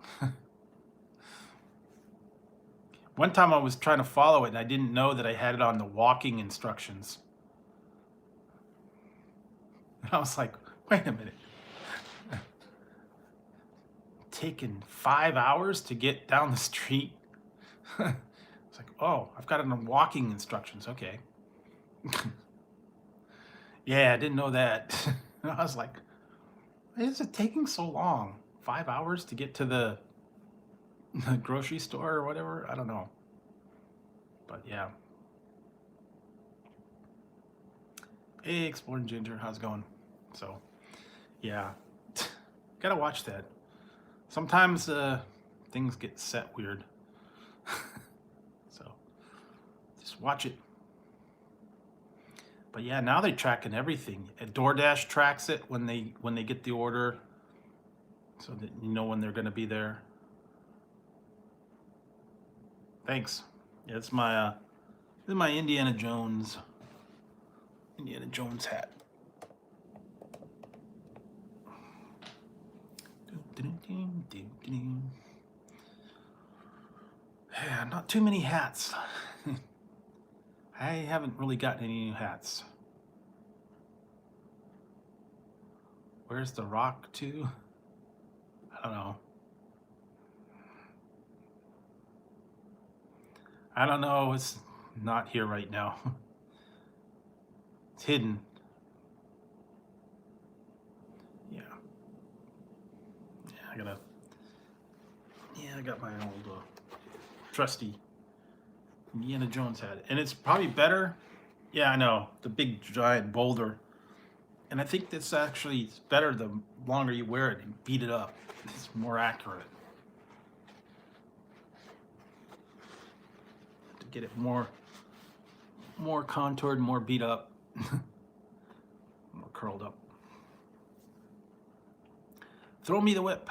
One time I was trying to follow it and I didn't know that I had it on the walking instructions. And I was like, wait a minute. Taking 5 hours to get down the street. It's like, oh, I've got it on walking instructions. Okay. Yeah, I didn't know that. And I was like, why is it taking so long? 5 hours to get to the grocery store or whatever? I don't know. But yeah. Hey, Exploring Ginger, how's it going? So, yeah. Gotta watch that. Sometimes things get set weird. So, just watch it. But yeah, now they're tracking everything. DoorDash tracks it when they get the order, so that you know when they're going to be there. Thanks. Yeah, it's this is my Indiana Jones hat. Yeah, not too many hats. I haven't really gotten any new hats. Where's the Rock to? I don't know. I don't know. It's not here right now. It's hidden. Yeah. Yeah, I got my old trusty Indiana Jones hat, and it's probably better. Yeah, I know, the big giant boulder, and I think this actually is better the longer you wear it and beat it up. It's more accurate to get it more contoured, more beat up, more curled up. Throw me the whip.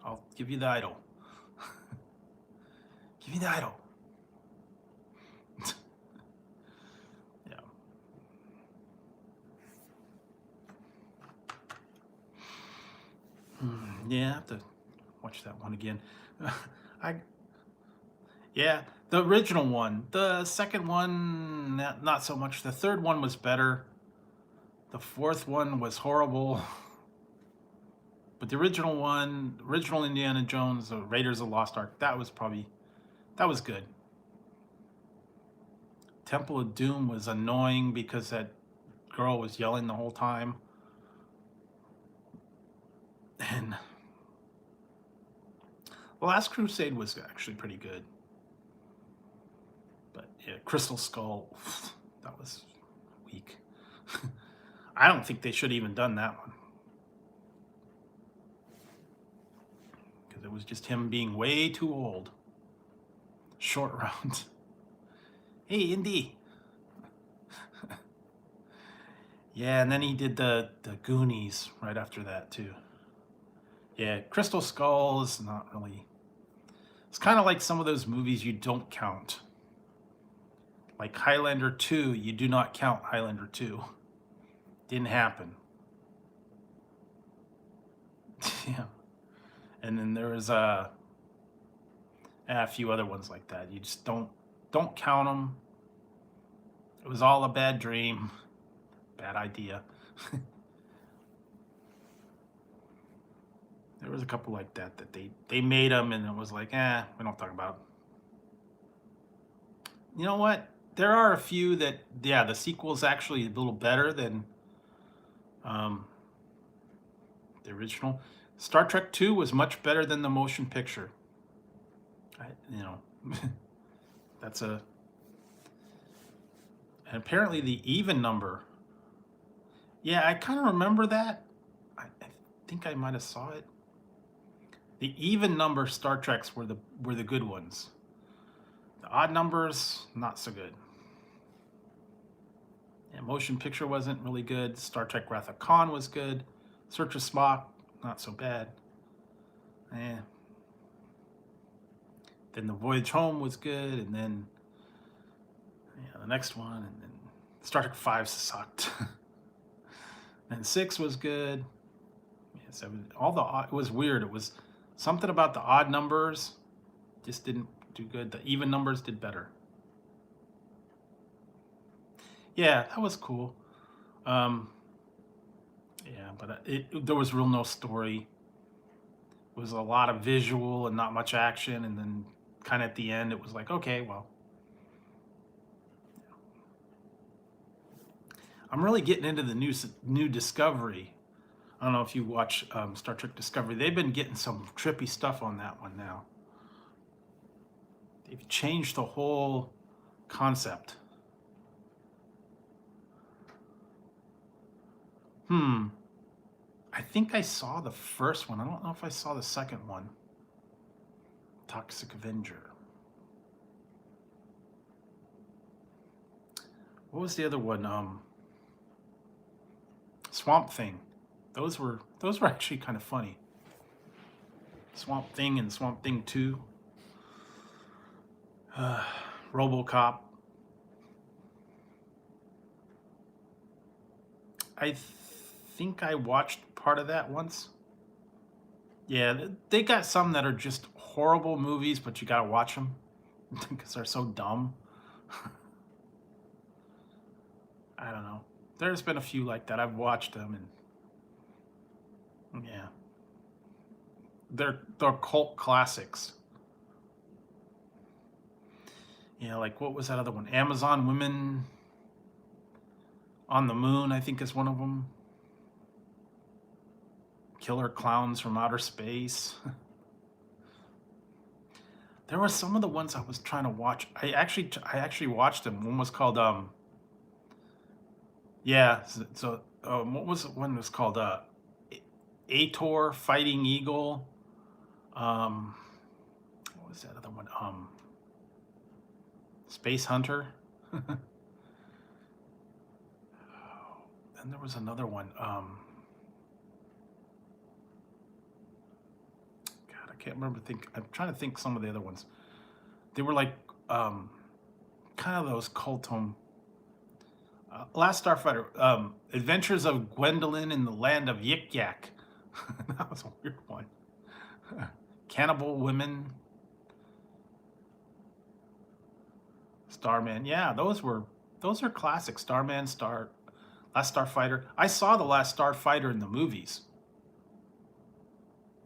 I'll give you the idol. Give me the idol. Yeah. Yeah, I have to watch that one again. I Yeah, the original one. The second one, not so much. The third one was better. The fourth one was horrible. But the original one, original Indiana Jones, the Raiders of the Lost Ark, that was good. Temple of Doom was annoying because that girl was yelling the whole time. And The Last Crusade was actually pretty good. But yeah, Crystal Skull, that was weak. I don't think they should have even done that one. Because it was just him being way too old. Short round. Hey, Indy. Yeah, and then he did the Goonies right after that, too. Yeah, Crystal Skull is not really... It's kind of like some of those movies you don't count. Like Highlander 2, you do not count Highlander 2. Didn't happen. Yeah. And then there was a few other ones like that. You just don't count them. It was all a bad dream. Bad idea. There was a couple like that they made them, and it was like, we don't talk about it. You know what? There are a few that, yeah, the sequel's actually a little better than the original. Star Trek 2 was much better than the motion picture. That's a... And apparently the even number. Yeah, I kind of remember that. I think I might have saw it. The even number Star Treks were the good ones. The odd numbers, not so good. Yeah, motion picture wasn't really good. Star Trek Wrath of Khan was good. Search of Spock, not so bad. Then The Voyage Home was good, and then the next one, and then Star Trek 5 sucked. And 6 was good. Yeah, 7, it was weird. It was something about the odd numbers just didn't do good. The even numbers did better. Yeah, that was cool. Yeah, but there was no story. It was a lot of visual and not much action, and then kind of at the end, it was like, okay, well. I'm really getting into the new Discovery. I don't know if you watch Star Trek Discovery. They've been getting some trippy stuff on that one now. They've changed the whole concept. I think I saw the first one. I don't know if I saw the second one. Toxic Avenger. What was the other one? Swamp Thing. Those were actually kind of funny. Swamp Thing and Swamp Thing 2. RoboCop. I think I watched part of that once. Yeah, they got some that are just horrible movies, but you gotta watch them because they're so dumb. I don't know. There's been a few like that. I've watched them, and yeah, they're cult classics. Yeah, like what was that other one? Amazon Women on the Moon, I think, is one of them. Killer Clowns from Outer Space. There were some of the ones I was trying to watch. I actually watched them. One was called what was the one? It was called Ator Fighting Eagle. What was that other one? Space Hunter. And there was another one. God, I can't remember. I'm trying to think some of the other ones. They were like kind of those cult home. Last Starfighter, Adventures of Gwendolyn in the Land of Yik Yak. That was a weird one. Cannibal Women. Starman. Yeah, those are classic. Starman, Last Starfighter. I saw the Last Starfighter in the movies.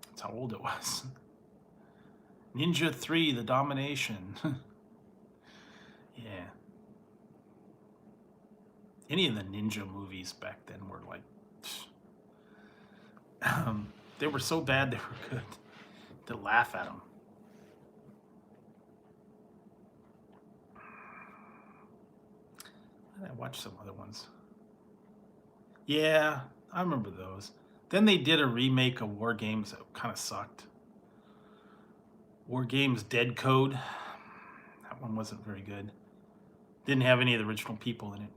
That's how old it was. Ninja 3, The Domination. Yeah. Any of the ninja movies back then were like... they were so bad they were good. To laugh at them. I watched some other ones. Yeah, I remember those. Then they did a remake of War Games that kind of sucked. War Games Dead Code. That one wasn't very good. Didn't have any of the original people in it.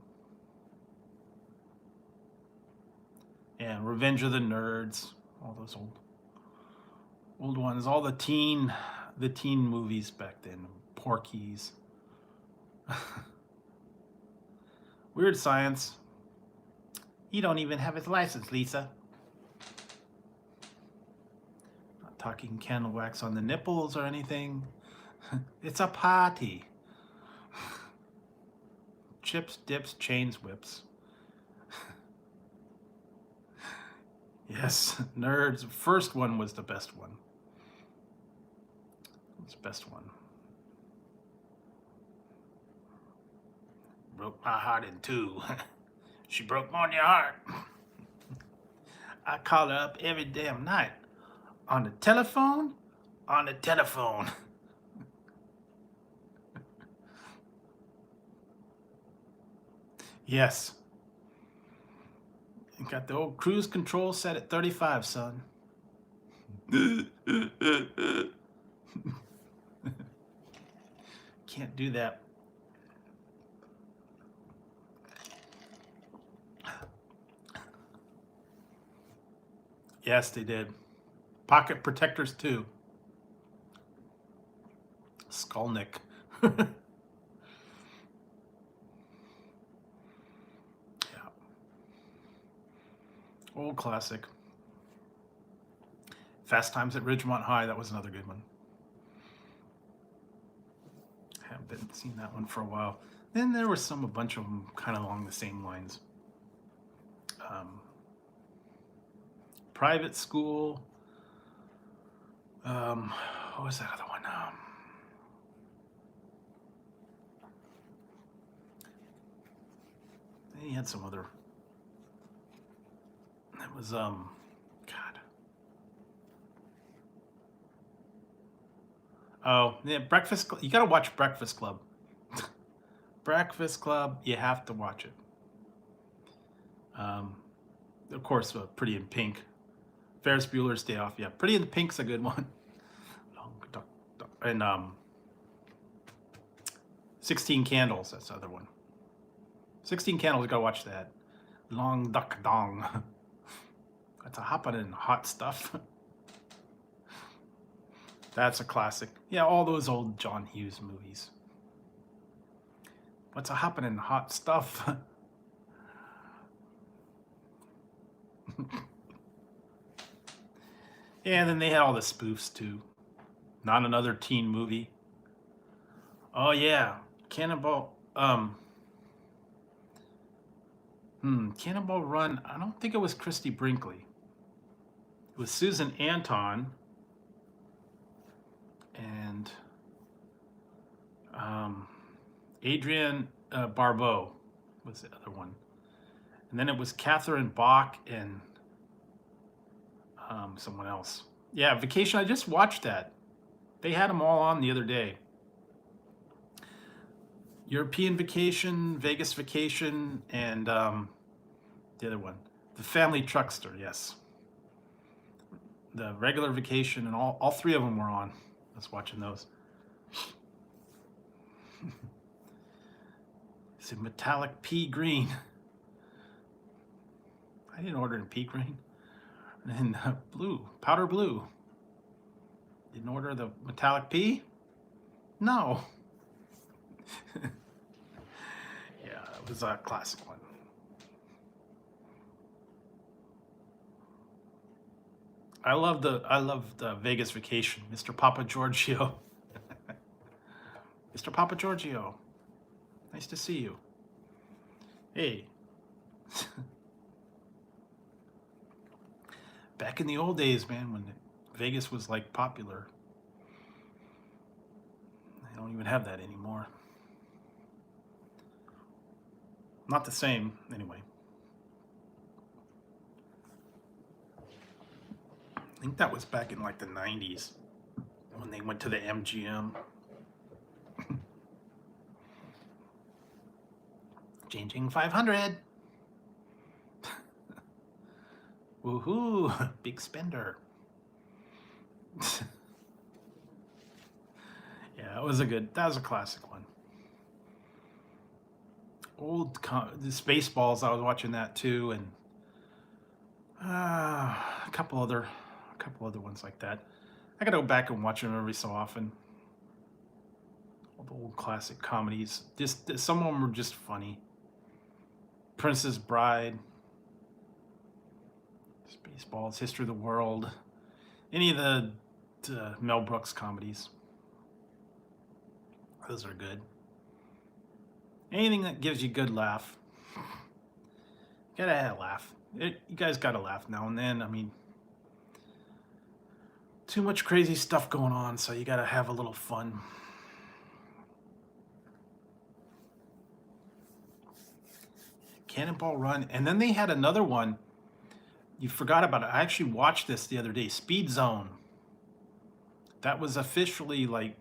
And Revenge of the Nerds. All those old ones. All the teen movies back then. Porky's. Weird Science. You don't even have his license, Lisa. Not talking candle wax on the nipples or anything. It's a party. Chips, dips, chains, whips. Yes, Nerds. First one was the best one. It was the best one. Broke my heart in two. She broke more than your heart. I call her up every damn night. On the telephone? On the telephone. Yes. You got the old cruise control set at 35, son. Can't do that. Yes, they did. Pocket protectors too. Skolnick. Yeah. Old classic. Fast Times at Ridgemont High, that was another good one. Haven't seen that one for a while. Then there were a bunch of them kind of along the same lines. Private School. What was that other one? He had some other. That was God. Oh, yeah, Breakfast Club. You gotta watch Breakfast Club. Breakfast Club. You have to watch it. Of course, Pretty in Pink. Ferris Bueller's Day Off. Yeah, Pretty in Pink's a good one. And 16 Candles. That's the other one. 16 Candles. You gotta watch that. Long Duck Dong. That's a hoppin' in hot stuff. That's a classic. Yeah, all those old John Hughes movies. What's a hoppin' in hot stuff? Yeah, and then they had all the spoofs too. Not Another Teen Movie. Oh yeah, Cannonball. Cannonball Run. I don't think it was Christy Brinkley. It was Susan Anton and Adrienne Barbeau was the other one. And then it was Catherine Bach and someone else. Yeah, Vacation. I just watched that. They had them all on the other day. European Vacation, Vegas Vacation, and the other one. The Family Truckster, yes. The Regular Vacation, and all three of them were on. I was watching those. It's a metallic pea green. I didn't order in pea green. And then blue, powder blue. Didn't order the metallic pea? No. Yeah, it was a classic one. I loved the Vegas Vacation, Mr. Papa Giorgio. Mr. Papa Giorgio, nice to see you. Hey. Back in the old days, man, when Vegas was like popular. I don't even have that anymore. Not the same, anyway. I think that was back in like the 90s when they went to the MGM. Changing 500. Woohoo! Big spender. Yeah, that was a classic one. The Spaceballs, I was watching that too, and a couple other ones like that. I gotta go back and watch them every so often. All the old classic comedies. Just some of them were just funny. Princess Bride, Spaceballs, History of the World, any of the Mel Brooks comedies. Those are good. Anything that gives you a good laugh. Gotta have a laugh. You guys gotta laugh now and then. I mean, too much crazy stuff going on, so you gotta have a little fun. Cannonball Run. And then they had another one. You forgot about it. I actually watched this the other day. Speed Zone. That was officially like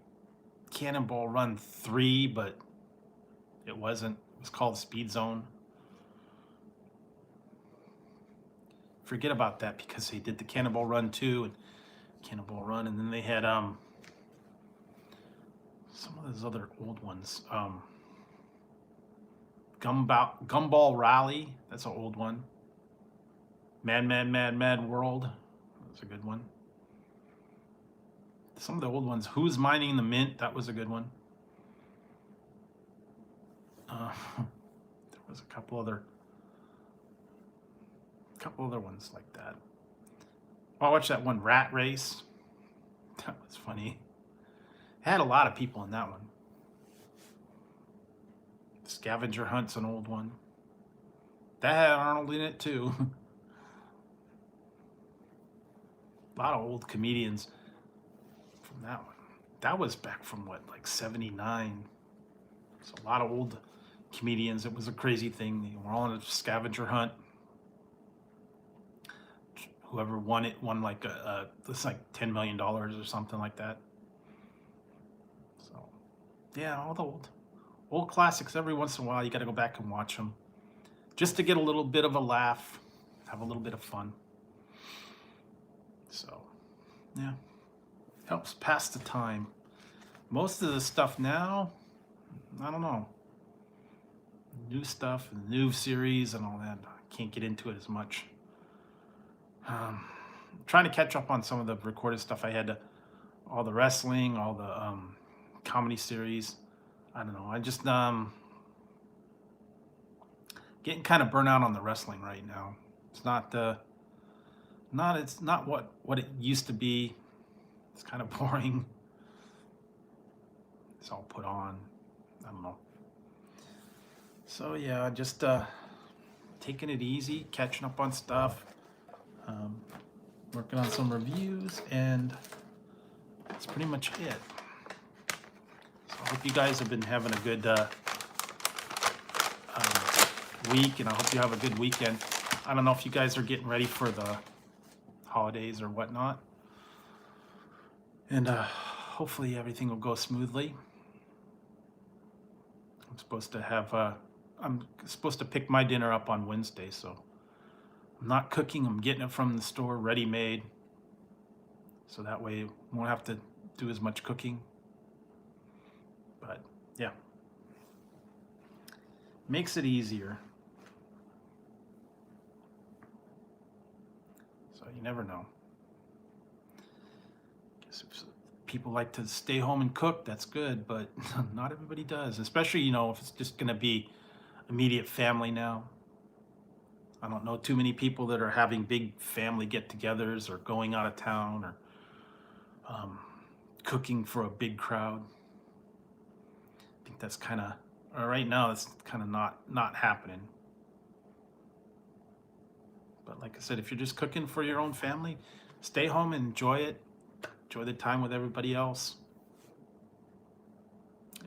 Cannonball Run 3, but it wasn't. It was called Speed Zone. Forget about that because they did the Cannonball Run 2 and Cannonball Run, and then they had some of those other old ones. Gumball Rally, that's an old one. Mad World, that's a good one. Some of the old ones. Who's Mining the Mint, that was a good one. There was a couple other ones like that. I watched that one, Rat Race. That was funny. It had a lot of people in that one. Scavenger Hunt's an old one. That had Arnold in it too. A lot of old comedians from that one. That was back from what, like 79. So a lot of old comedians. It was a crazy thing. They were all on a scavenger hunt. Whoever won it won like it's like $10 million or something like that. So yeah, all the old classics. Every once in a while you got to go back and watch them just to get a little bit of a laugh, have a little bit of fun. So yeah, helps pass the time. Most of the stuff now, I don't know, new stuff, new series and all that, I can't get into it as much. Trying to catch up on some of the recorded stuff. I had all the wrestling, all the comedy series. I don't know. I just getting kind of burnt out on the wrestling right now. It's not what it used to be. It's kind of boring. It's all put on. I don't know. So yeah, just taking it easy, catching up on stuff. Working on some reviews, and that's pretty much it. So I hope you guys have been having a good week, and I hope you have a good weekend. I don't know if you guys are getting ready for the holidays or whatnot, and hopefully everything will go smoothly. I'm supposed to pick my dinner up on Wednesday, so I'm not cooking. I'm getting it from the store, ready-made, so that way I won't have to do as much cooking. But yeah, makes it easier. So you never know. Guess if people like to stay home and cook, that's good, but not everybody does, especially, if it's just going to be immediate family now. I don't know too many people that are having big family get-togethers or going out of town or cooking for a big crowd. I think that's kind of, right now, that's kind of not happening. But like I said, if you're just cooking for your own family, stay home and enjoy it. Enjoy the time with everybody else.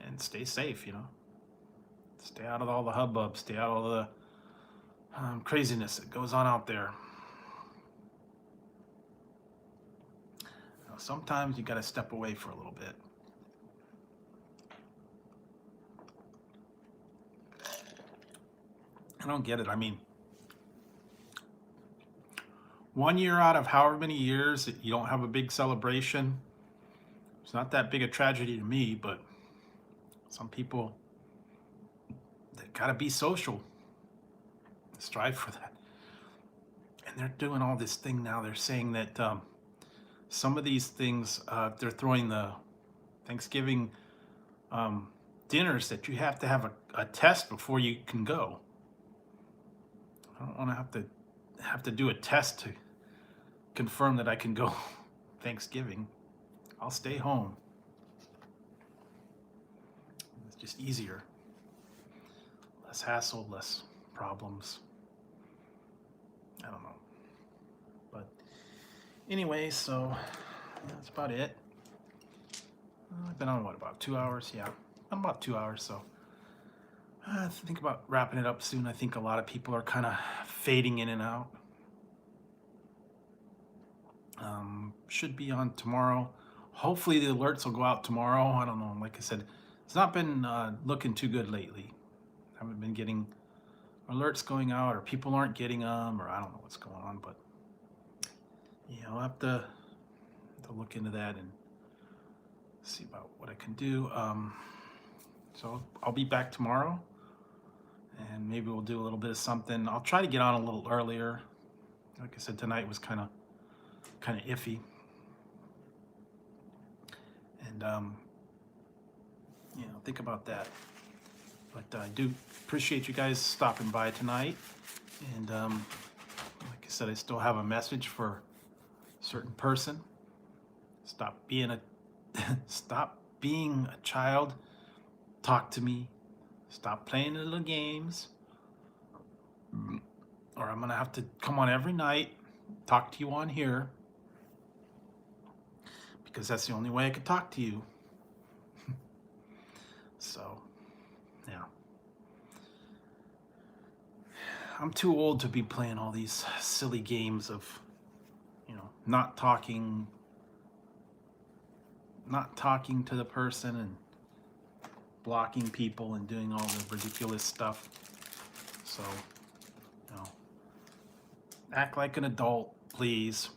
And stay safe, Stay out of all the hubbub. Stay out of all the craziness that goes on out there. Sometimes you got to step away for a little bit. don't get it. I mean, 1 year out of however many years that you don't have a big celebration, it's not that big a tragedy to me, but some people, they gotta be social, strive for that. And they're doing all this thing now. They're saying that some of these things, they're throwing the Thanksgiving dinners that you have to have a test before you can go. I don't want to have to do a test to confirm that I can go Thanksgiving. I'll stay home. It's just easier. Less hassle, less problems. I don't know. But anyway, so that's about it. I've been on what, about 2 hours? Yeah, about 2 hours. So I think about wrapping it up soon. I think a lot of people are kind of fading in and out. Should be on tomorrow. Hopefully the alerts will go out tomorrow. I don't know. Like I said, it's not been looking too good lately. I haven't been getting alerts going out, or people aren't getting them, or I don't know what's going on. But yeah, I'll have to look into that and see about what I can do. So I'll be back tomorrow, and maybe we'll do a little bit of something. I'll try to get on a little earlier. Like I said, tonight was kind of iffy. And think about that. But I do appreciate you guys stopping by tonight. And like I said, I still have a message for a certain person. Stop being a child. Talk to me. Stop playing little games, or I'm gonna have to come on every night, talk to you on here, because that's the only way I could talk to you. So, yeah. I'm too old to be playing all these silly games of, not talking to the person and blocking people and doing all the ridiculous stuff. So, act like an adult, please.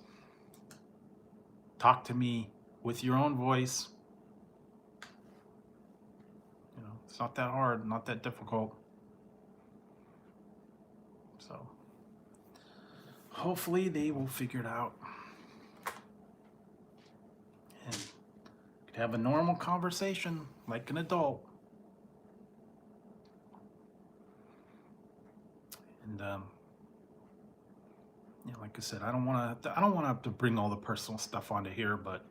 Talk to me with your own voice. It's not that hard, not that difficult. So, hopefully they will figure it out and have a normal conversation like an adult. And like I said, I don't want to have to bring all the personal stuff onto here, but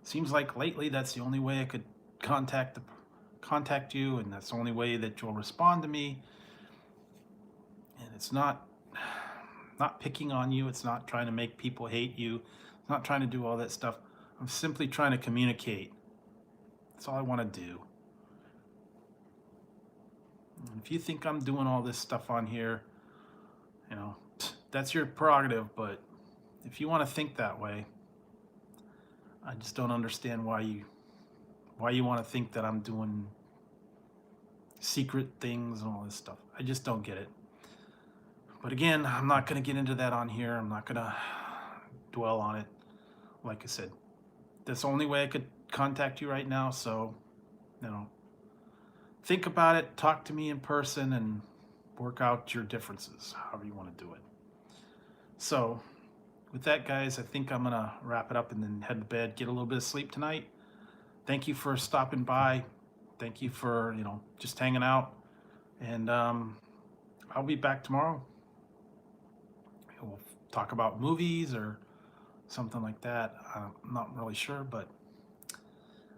it seems like lately that's the only way I could contact you, and that's the only way that you'll respond to me. And it's not picking on you. It's not trying to make people hate you. It's not trying to do all that stuff. I'm simply trying to communicate. That's all I want to do. And if you think I'm doing all this stuff on here, that's your prerogative. But if you want to think that way, I just don't understand why you want to think that I'm doing secret things and all this stuff. I just don't get it. But again, I'm not going to get into that on here. I'm not going to dwell on it. Like I said, that's the only way I could contact you right now. So, think about it. Talk to me in person and work out your differences, however you want to do it. So, with that, guys, I think I'm going to wrap it up and then head to bed, get a little bit of sleep tonight. Thank you for stopping by. Thank you for, just hanging out. And I'll be back tomorrow. We'll talk about movies or something like that. I'm not really sure, but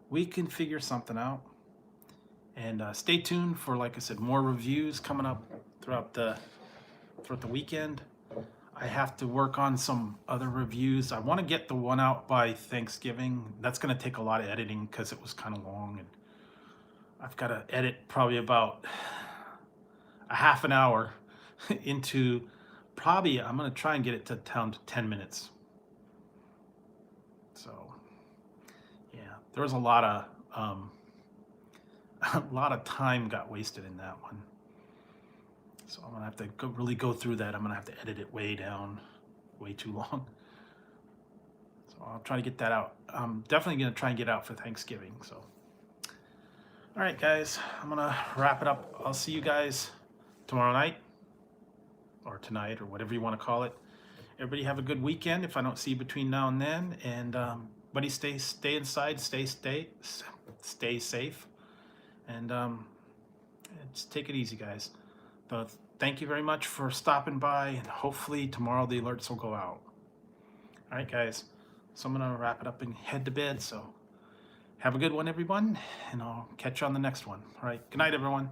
we can figure something out. And stay tuned for, like I said, more reviews coming up throughout the weekend. I have to work on some other reviews. I want to get the one out by Thanksgiving. That's going to take a lot of editing because it was kind of long, and I've got to edit probably about a half an hour into I'm going to try and get it down to 10 minutes. So, yeah, there was a lot of time got wasted in that one. So I'm gonna have to really go through that. I'm gonna have to edit it way down, way too long. So I'll try to get that out. I'm definitely gonna try and get out for Thanksgiving. So, all right, guys, I'm gonna wrap it up. I'll see you guys tomorrow night or tonight or whatever you want to call it. Everybody have a good weekend if I don't see you between now and then. And buddy, stay inside, stay safe, and just take it easy, guys. But thank you very much for stopping by, and hopefully tomorrow the alerts will go out. All right, guys. So I'm gonna wrap it up and head to bed. So have a good one, everyone, and I'll catch you on the next one. All right. Good night, everyone.